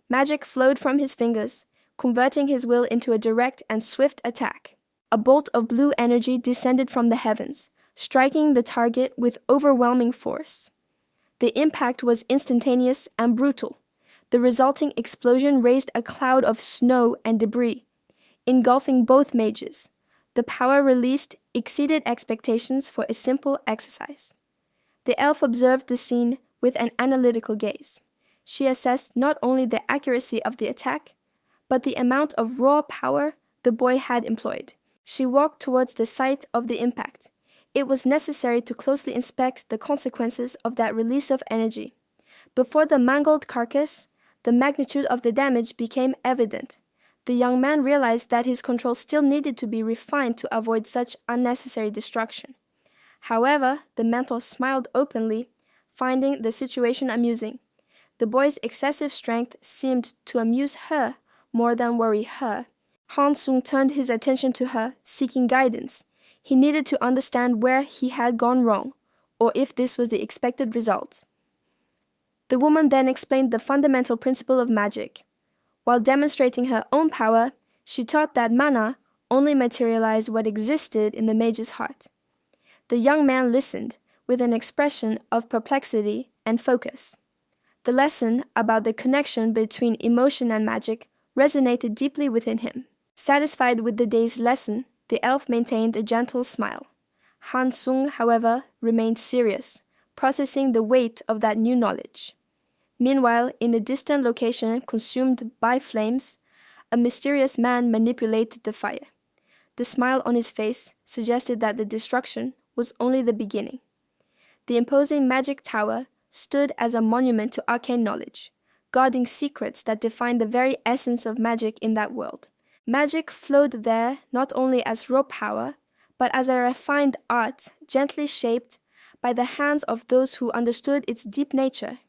Magic flowed from his fingers, converting his will into a direct and swift attack. A bolt of blue energy descended from the heavens, striking the target with overwhelming force. The impact was instantaneous and brutal. The resulting explosion raised a cloud of snow and debris, engulfing both mages. The power released exceeded expectations for a simple exercise. The elf observed the scene with an analytical gaze. She assessed not only the accuracy of the attack, but the amount of raw power the boy had employed. She walked towards the site of the impact. It was necessary to closely inspect the consequences of that release of energy. Before the mangled carcass, the magnitude of the damage became evident. The young man realized that his control still needed to be refined to avoid such unnecessary destruction. However, the mentor smiled openly, finding the situation amusing. The boy's excessive strength seemed to amuse her more than worry her. Han Sung turned his attention to her, seeking guidance. He needed to understand where he had gone wrong, or if this was the expected result. The woman then explained the fundamental principle of magic. While demonstrating her own power, she taught that mana only materialized what existed in the mage's heart. The young man listened with an expression of perplexity and focus. The lesson about the connection between emotion and magic resonated deeply within him. Satisfied with the day's lesson, the elf maintained a gentle smile. Han Sung, however, remained serious, processing the weight of that new knowledge. Meanwhile, in a distant location consumed by flames, a mysterious man manipulated the fire. The smile on his face suggested that the destruction was only the beginning. The imposing magic tower stood as a monument to arcane knowledge, guarding secrets that defined the very essence of magic in that world. Magic flowed there not only as raw power, but as a refined art gently shaped by the hands of those who understood its deep nature.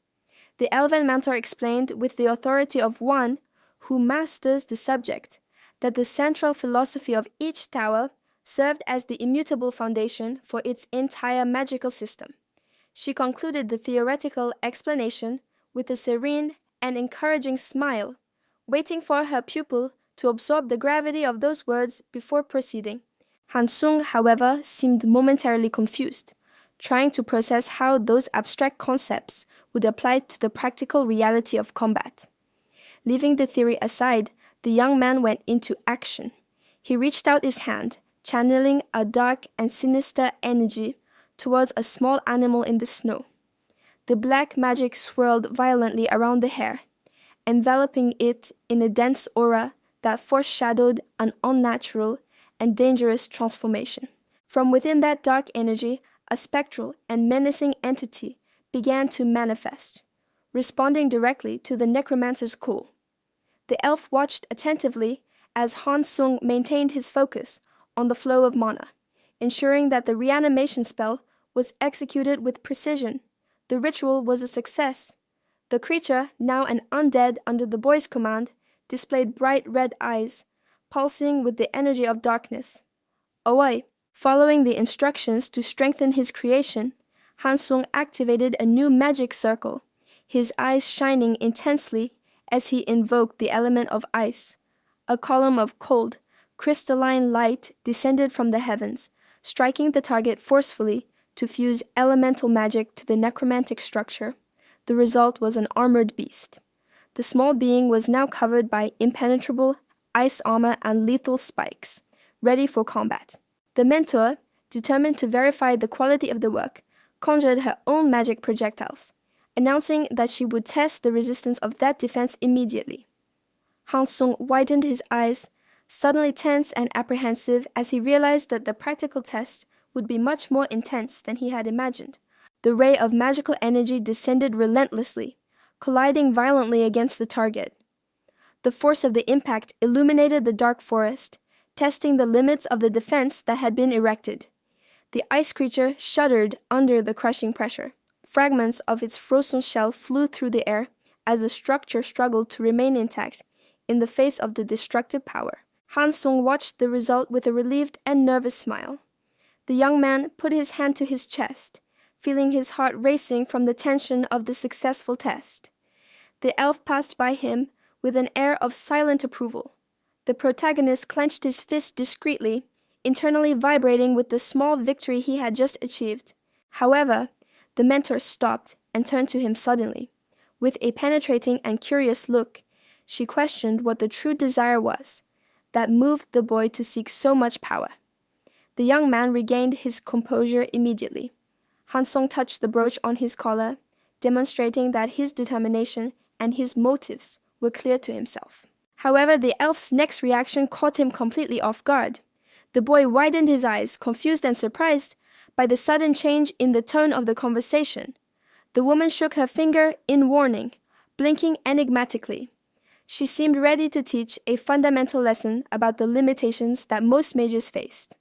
The elven mentor explained with the authority of one who masters the subject that the central philosophy of each tower served as the immutable foundation for its entire magical system. She concluded the theoretical explanation with a serene and encouraging smile, waiting for her pupil to absorb the gravity of those words before proceeding. Han Sung, however, seemed momentarily confused, trying to process how those abstract concepts would apply to the practical reality of combat. Leaving the theory aside, the young man went into action. He reached out his hand, channeling a dark and sinister energy towards a small animal in the snow. The black magic swirled violently around the hare, enveloping it in a dense aura that foreshadowed an unnatural and dangerous transformation. From within that dark energy, a spectral and menacing entity began to manifest, responding directly to the necromancer's call. The elf watched attentively as Han Sung maintained his focus on the flow of mana, ensuring that the reanimation spell was executed with precision. The ritual was a success. The creature, now an undead under the boy's command, displayed bright red eyes, pulsing with the energy of darkness. Away! Following the instructions to strengthen his creation, Han Sung activated a new magic circle, his eyes shining intensely as he invoked the element of ice. A column of cold, crystalline light descended from the heavens, striking the target forcefully to fuse elemental magic to the necromantic structure. The result was an armored beast. The small being was now covered by impenetrable ice armor and lethal spikes, ready for combat. The mentor, determined to verify the quality of the work, conjured her own magic projectiles, announcing that she would test the resistance of that defense immediately. Han Sung widened his eyes, suddenly tense and apprehensive as he realized that the practical test would be much more intense than he had imagined. The ray of magical energy descended relentlessly, colliding violently against the target. The force of the impact illuminated the dark forest, testing the limits of the defense that had been erected. The ice creature shuddered under the crushing pressure. Fragments of its frozen shell flew through the air as the structure struggled to remain intact in the face of the destructive power. Han Sung watched the result with a relieved and nervous smile. The young man put his hand to his chest, feeling his heart racing from the tension of the successful test. The elf passed by him with an air of silent approval. The protagonist clenched his fist discreetly, internally vibrating with the small victory he had just achieved. However, the mentor stopped and turned to him suddenly. With a penetrating and curious look, she questioned what the true desire was that moved the boy to seek so much power. The young man regained his composure immediately. Han Sung touched the brooch on his collar, demonstrating that his determination and his motives were clear to himself. However, the elf's next reaction caught him completely off guard. The boy widened his eyes, confused and surprised by the sudden change in the tone of the conversation. The woman shook her finger in warning, blinking enigmatically. She seemed ready to teach a fundamental lesson about the limitations that most mages faced.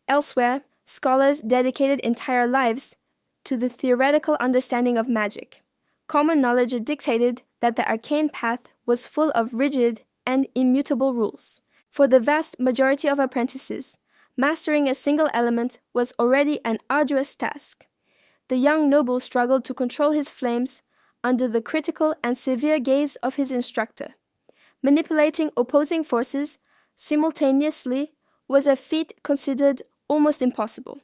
Elsewhere, scholars dedicated entire lives to the theoretical understanding of magic. Common knowledge dictated that the arcane path was full of rigid and immutable rules. For the vast majority of apprentices, mastering a single element was already an arduous task. The young noble struggled to control his flames under the critical and severe gaze of his instructor. Manipulating opposing forces simultaneously was a feat considered almost impossible.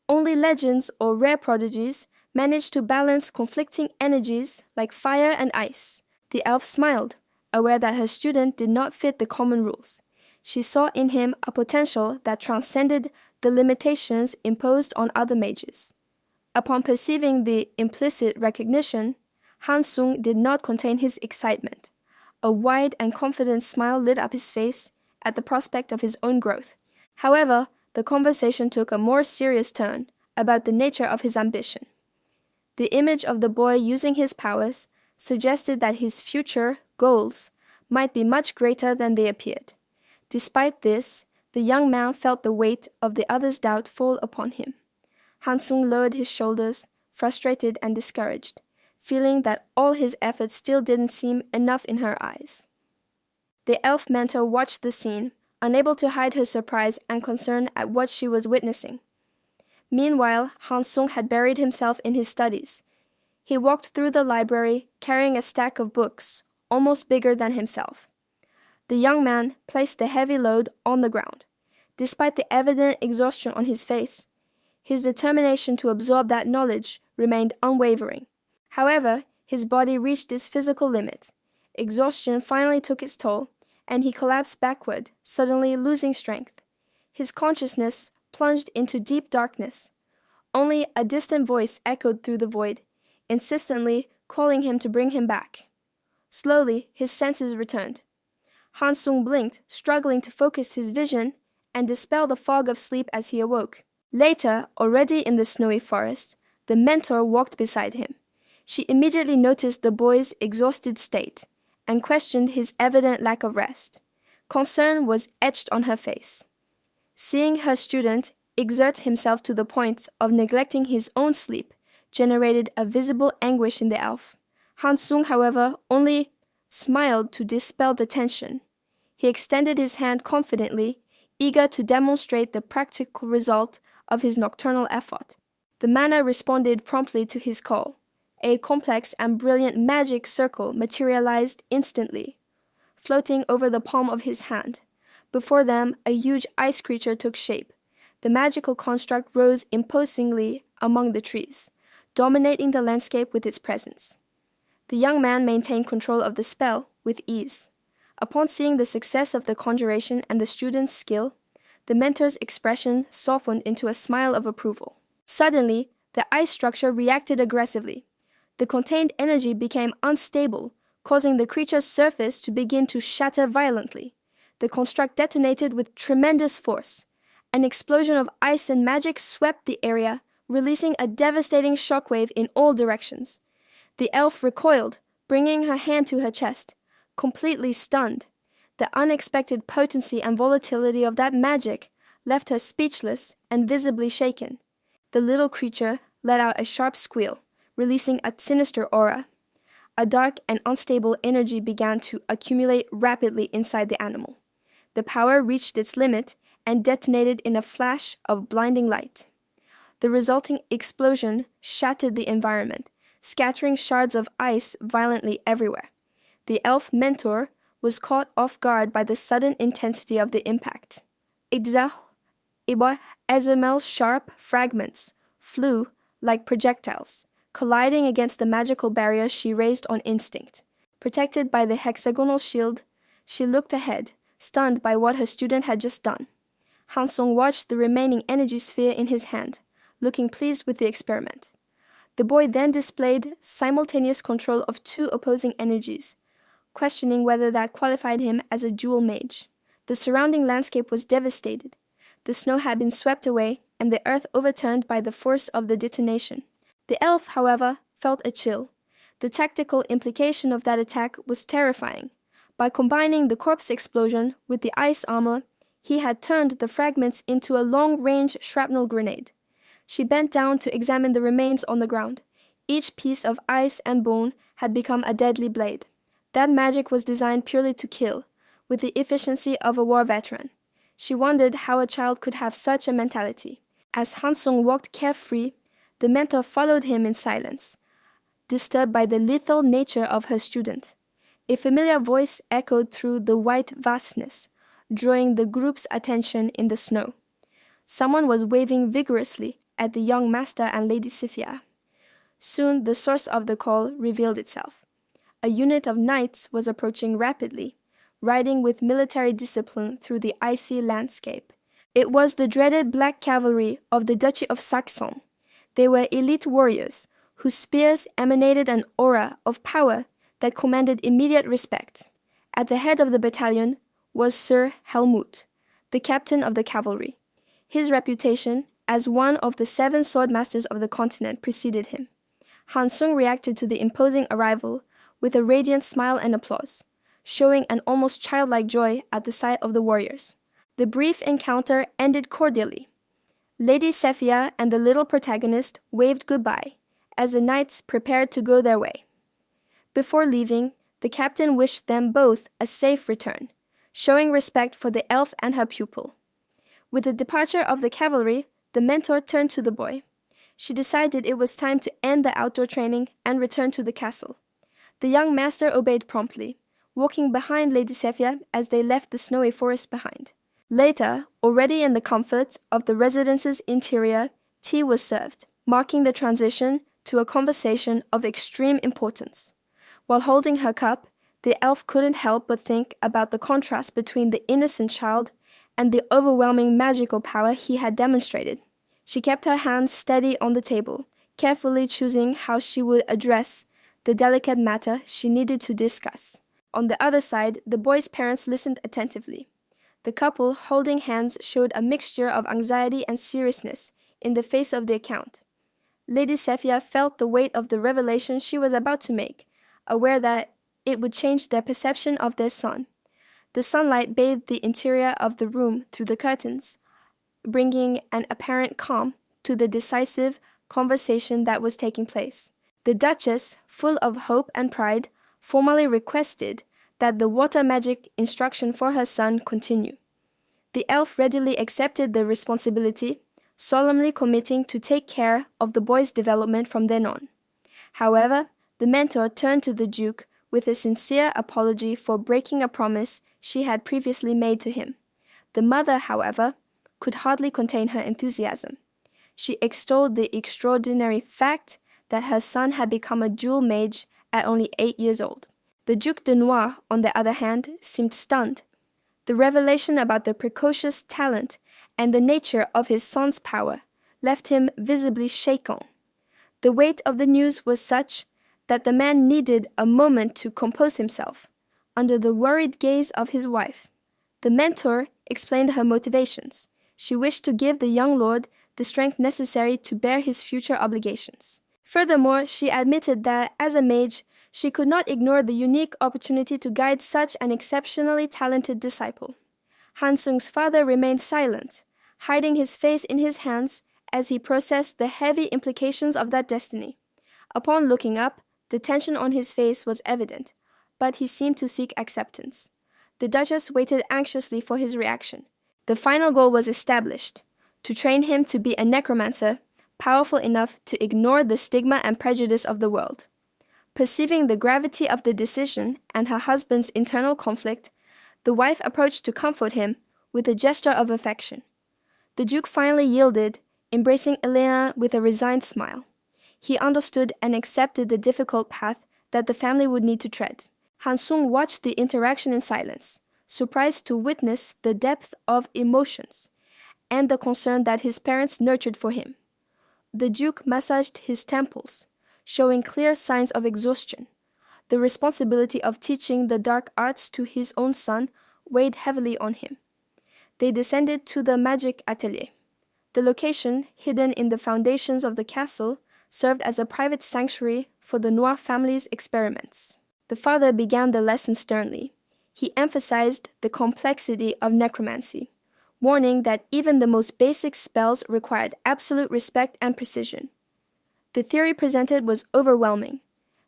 Only legends or rare prodigies managed to balance conflicting energies like fire and ice. The elf smiled, aware that her student did not fit the common rules. She saw in him a potential that transcended the limitations imposed on other mages. Upon perceiving the implicit recognition, Han Sung did not contain his excitement. A wide and confident smile lit up his face at the prospect of his own growth. However, the conversation took a more serious turn about the nature of his ambition. The image of the boy using his powers suggested that his future goals might be much greater than they appeared. Despite this, the young man felt the weight of the other's doubt fall upon him. Han Sung lowered his shoulders, frustrated and discouraged, feeling that all his efforts still didn't seem enough in her eyes. The elf mentor watched the scene, unable to hide her surprise and concern at what she was witnessing. Meanwhile, Han Sung had buried himself in his studies. He walked through the library, carrying a stack of books, almost bigger than himself. The young man placed the heavy load on the ground. Despite the evident exhaustion on his face, his determination to absorb that knowledge remained unwavering. However, his body reached its physical limit. Exhaustion finally took its toll, and he collapsed backward, suddenly losing strength. His consciousness plunged into deep darkness. Only a distant voice echoed through the void, insistently calling him to bring him back. Slowly, his senses returned. Han Sung blinked, struggling to focus his vision and dispel the fog of sleep as he awoke. Later, already in the snowy forest, the mentor walked beside him. She immediately noticed the boy's exhausted state and questioned his evident lack of rest. Concern was etched on her face. Seeing her student exert himself to the point of neglecting his own sleep generated a visible anguish in the elf. Han Sung, however, only smiled to dispel the tension. He extended his hand confidently, eager to demonstrate the practical result of his nocturnal effort. The mana responded promptly to his call. A complex and brilliant magic circle materialized instantly, floating over the palm of his hand. Before them, a huge ice creature took shape. The magical construct rose imposingly among the trees, dominating the landscape with its presence. The young man maintained control of the spell with ease. Upon seeing the success of the conjuration and the student's skill, the mentor's expression softened into a smile of approval. Suddenly, the ice structure reacted aggressively. The contained energy became unstable, causing the creature's surface to begin to shatter violently. The construct detonated with tremendous force. An explosion of ice and magic swept the area, releasing a devastating shockwave in all directions. The elf recoiled, bringing her hand to her chest, completely stunned. The unexpected potency and volatility of that magic left her speechless and visibly shaken. The little creature let out a sharp squeal, releasing a sinister aura. A dark and unstable energy began to accumulate rapidly inside the animal. The power reached its limit and detonated in a flash of blinding light. The resulting explosion shattered the environment, scattering shards of ice violently everywhere. The elf mentor was caught off guard by the sudden intensity of the impact. Sharp fragments flew like projectiles, colliding against the magical barrier she raised on instinct. Protected by the hexagonal shield, she looked ahead, stunned by what her student had just done. Hansong watched the remaining energy sphere in his hand, looking pleased with the experiment. The boy then displayed simultaneous control of two opposing energies, questioning whether that qualified him as a dual mage. The surrounding landscape was devastated. The snow had been swept away, and the earth overturned by the force of the detonation. The elf, however, felt a chill. The tactical implication of that attack was terrifying. By combining the corpse explosion with the ice armor, he had turned the fragments into a long-range shrapnel grenade. She bent down to examine the remains on the ground. Each piece of ice and bone had become a deadly blade. That magic was designed purely to kill, with the efficiency of a war veteran. She wondered how a child could have such a mentality. As Hansong walked carefree, the mentor followed him in silence, disturbed by the lethal nature of her student. A familiar voice echoed through the white vastness, drawing the group's attention in the snow. Someone was waving vigorously at the young master and Lady Sifia. Soon the source of the call revealed itself. A unit of knights was approaching rapidly, riding with military discipline through the icy landscape. It was the dreaded Black Cavalry of the Duchy of Saxon. They were elite warriors, whose spears emanated an aura of power that commanded immediate respect. At the head of the battalion was Sir Helmut, the captain of the cavalry. His reputation as one of the 7 sword masters of the continent preceded him. Hansung reacted to the imposing arrival with a radiant smile and applause, showing an almost childlike joy at the sight of the warriors. The brief encounter ended cordially. Lady Sefia and the little protagonist waved goodbye as the knights prepared to go their way. Before leaving, the captain wished them both a safe return, showing respect for the elf and her pupil. With the departure of the cavalry, the mentor turned to the boy. She decided it was time to end the outdoor training and return to the castle. The young master obeyed promptly, walking behind Lady Sefia as they left the snowy forest behind. Later, already in the comfort of the residence's interior, tea was served, marking the transition to a conversation of extreme importance. While holding her cup, the elf couldn't help but think about the contrast between the innocent child and the overwhelming magical power he had demonstrated. She kept her hands steady on the table, carefully choosing how she would address the delicate matter she needed to discuss. On the other side, the boy's parents listened attentively. The couple, holding hands, showed a mixture of anxiety and seriousness in the face of the account. Lady Sefia felt the weight of the revelation she was about to make, aware that it would change their perception of their son. The sunlight bathed the interior of the room through the curtains, bringing an apparent calm to the decisive conversation that was taking place. The Duchess, full of hope and pride, formally requested that the water magic instruction for her son continue. The elf readily accepted the responsibility, solemnly committing to take care of the boy's development from then on. However, the mentor turned to the Duke with a sincere apology for breaking a promise she had previously made to him. The mother, however, could hardly contain her enthusiasm. She extolled the extraordinary fact that her son had become a dual mage at only 8 years old. The Duc de Noir, on the other hand, seemed stunned. The revelation about the precocious talent and the nature of his son's power left him visibly shaken. The weight of the news was such that the man needed a moment to compose himself under the worried gaze of his wife. The mentor explained her motivations. She wished to give the young lord the strength necessary to bear his future obligations. Furthermore, she admitted that, as a mage, she could not ignore the unique opportunity to guide such an exceptionally talented disciple. Han Sung's father remained silent, hiding his face in his hands as he processed the heavy implications of that destiny. Upon looking up, the tension on his face was evident, but he seemed to seek acceptance. The Duchess waited anxiously for his reaction. The final goal was established: to train him to be a necromancer, powerful enough to ignore the stigma and prejudice of the world. Perceiving the gravity of the decision and her husband's internal conflict, the wife approached to comfort him with a gesture of affection. The Duke finally yielded, embracing Elena with a resigned smile. He understood and accepted the difficult path that the family would need to tread. Han Sung watched the interaction in silence, surprised to witness the depth of emotions and the concern that his parents nurtured for him. The Duke massaged his temples, showing clear signs of exhaustion. The responsibility of teaching the dark arts to his own son weighed heavily on him. They descended to the magic atelier. The location, hidden in the foundations of the castle, served as a private sanctuary for the Noir family's experiments. The father began the lesson sternly. He emphasized the complexity of necromancy, warning that even the most basic spells required absolute respect and precision. The theory presented was overwhelming.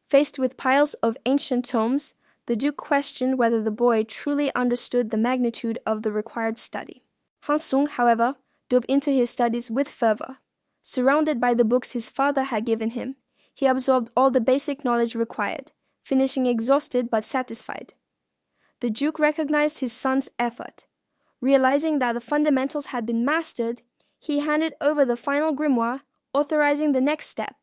Faced with piles of ancient tomes, the Duke questioned whether the boy truly understood the magnitude of the required study. Han Sung, however, dove into his studies with fervor. Surrounded by the books his father had given him, he absorbed all the basic knowledge required, finishing exhausted but satisfied. The Duke recognized his son's effort. Realizing that the fundamentals had been mastered, he handed over the final grimoire, authorizing the next step.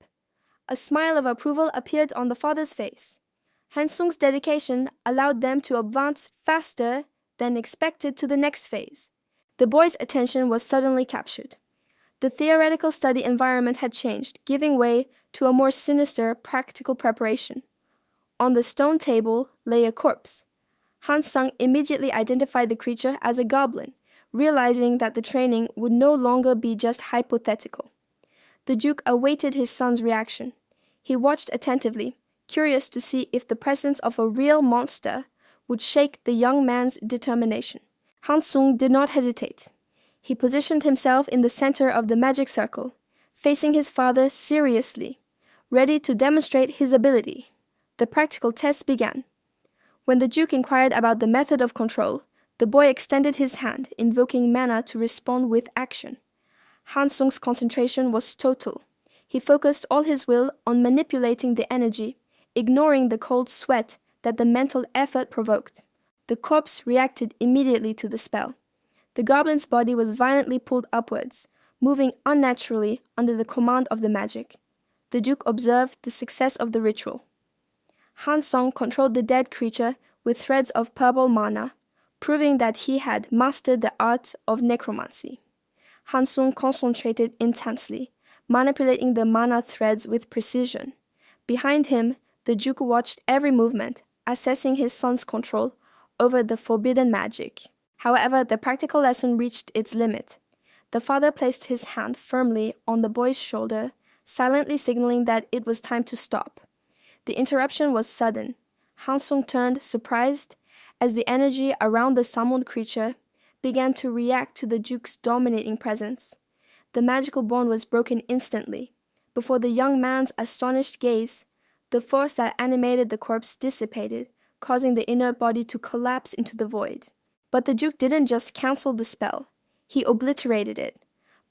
A smile of approval appeared on the father's face. Han Sung's dedication allowed them to advance faster than expected to the next phase. The boy's attention was suddenly captured. The theoretical study environment had changed, giving way to a more sinister, practical preparation. On the stone table lay a corpse. Han Sung immediately identified the creature as a goblin, realizing that the training would no longer be just hypothetical. The Duke awaited his son's reaction. He watched attentively, curious to see if the presence of a real monster would shake the young man's determination. Han Sung did not hesitate. He positioned himself in the center of the magic circle, facing his father seriously, ready to demonstrate his ability. The practical test began. When the Duke inquired about the method of control, the boy extended his hand, invoking mana to respond with action. Han Sung's concentration was total. He focused all his will on manipulating the energy, ignoring the cold sweat that the mental effort provoked. The corpse reacted immediately to the spell. The goblin's body was violently pulled upwards, moving unnaturally under the command of the magic. The Duke observed the success of the ritual. Han Sung controlled the dead creature with threads of purple mana, proving that he had mastered the art of necromancy. Han Sung concentrated intensely, manipulating the mana threads with precision. Behind him, the Duke watched every movement, assessing his son's control over the forbidden magic. However, the practical lesson reached its limit. The father placed his hand firmly on the boy's shoulder, silently signaling that it was time to stop. The interruption was sudden. Han Sung turned, surprised, as the energy around the summoned creature began to react to the Duke's dominating presence. The magical bond was broken instantly. Before the young man's astonished gaze, the force that animated the corpse dissipated, causing the inert body to collapse into the void. But the Duke didn't just cancel the spell. He obliterated it.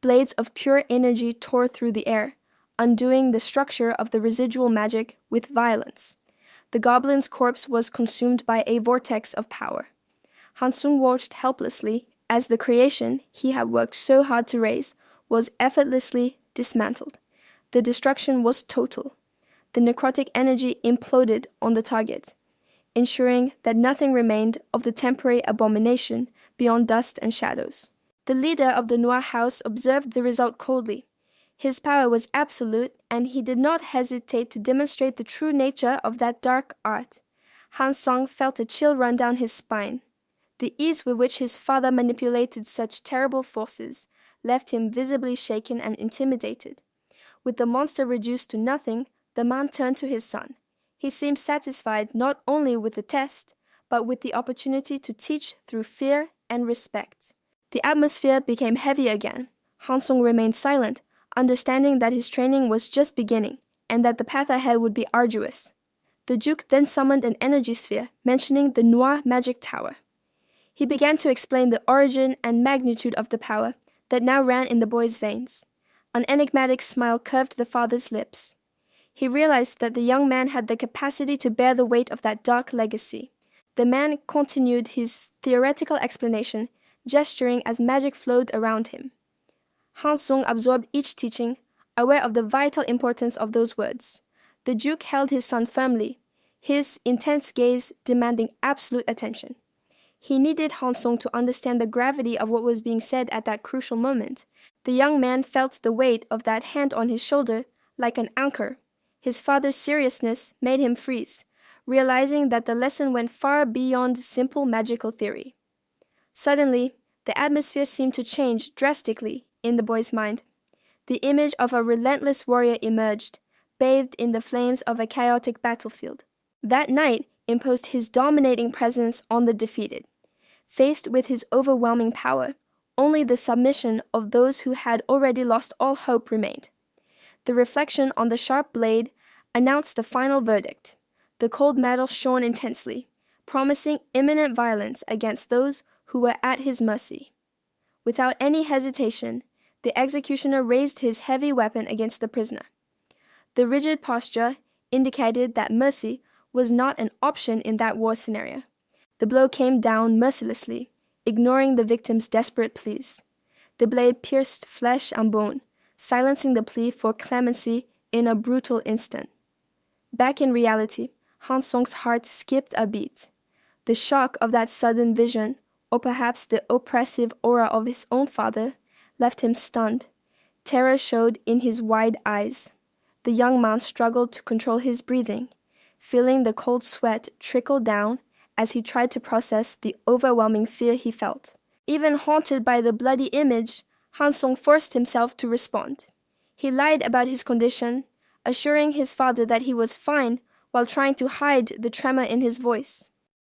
Blades of pure energy tore through the air, undoing the structure of the residual magic with violence. The goblin's corpse was consumed by a vortex of power. Han Sung watched helplessly as the creation he had worked so hard to raise was effortlessly dismantled. The destruction was total. The necrotic energy imploded on the target. ensuring that nothing remained of the temporary abomination beyond dust and shadows. The leader of the Noir house observed the result coldly. His power was absolute, and he did not hesitate to demonstrate the true nature of that dark art. Han Sung felt a chill run down his spine. The ease with which his father manipulated such terrible forces left him visibly shaken and intimidated. With the monster reduced to nothing, the man turned to his son. He seemed satisfied not only with the test, but with the opportunity to teach through fear and respect. The atmosphere became heavy again. Han Sung remained silent, understanding that his training was just beginning, and that the path ahead would be arduous. The Duke then summoned an energy sphere, mentioning the Noir magic tower. He began to explain the origin and magnitude of the power that now ran in the boy's veins. An enigmatic smile curved the father's lips. He realized that the young man had the capacity to bear the weight of that dark legacy. The man continued his theoretical explanation, gesturing as magic flowed around him. Han Sung absorbed each teaching, aware of the vital importance of those words. The Duke held his son firmly, his intense gaze demanding absolute attention. He needed Han Sung to understand the gravity of what was being said at that crucial moment. The young man felt the weight of that hand on his shoulder like an anchor. His father's seriousness made him freeze, realizing that the lesson went far beyond simple magical theory. Suddenly, the atmosphere seemed to change drastically in the boy's mind. The image of a relentless warrior emerged, bathed in the flames of a chaotic battlefield. That knight imposed his dominating presence on the defeated. Faced with his overwhelming power, only the submission of those who had already lost all hope remained. The reflection on the sharp blade announced the final verdict. The cold metal shone intensely, promising imminent violence against those who were at his mercy. Without any hesitation, the executioner raised his heavy weapon against the prisoner. The rigid posture indicated that mercy was not an option in that war scenario. The blow came down mercilessly, ignoring the victim's desperate pleas. The blade pierced flesh and bone, silencing the plea for clemency in a brutal instant. Back in reality, Han Sung's heart skipped a beat. The shock of that sudden vision, or perhaps the oppressive aura of his own father, left him stunned. Terror showed in his wide eyes. The young man struggled to control his breathing, feeling the cold sweat trickle down as he tried to process the overwhelming fear he felt. Even haunted by the bloody image, Han Sung forced himself to respond. He lied about his condition, assuring his father that he was fine while trying to hide the tremor in his voice.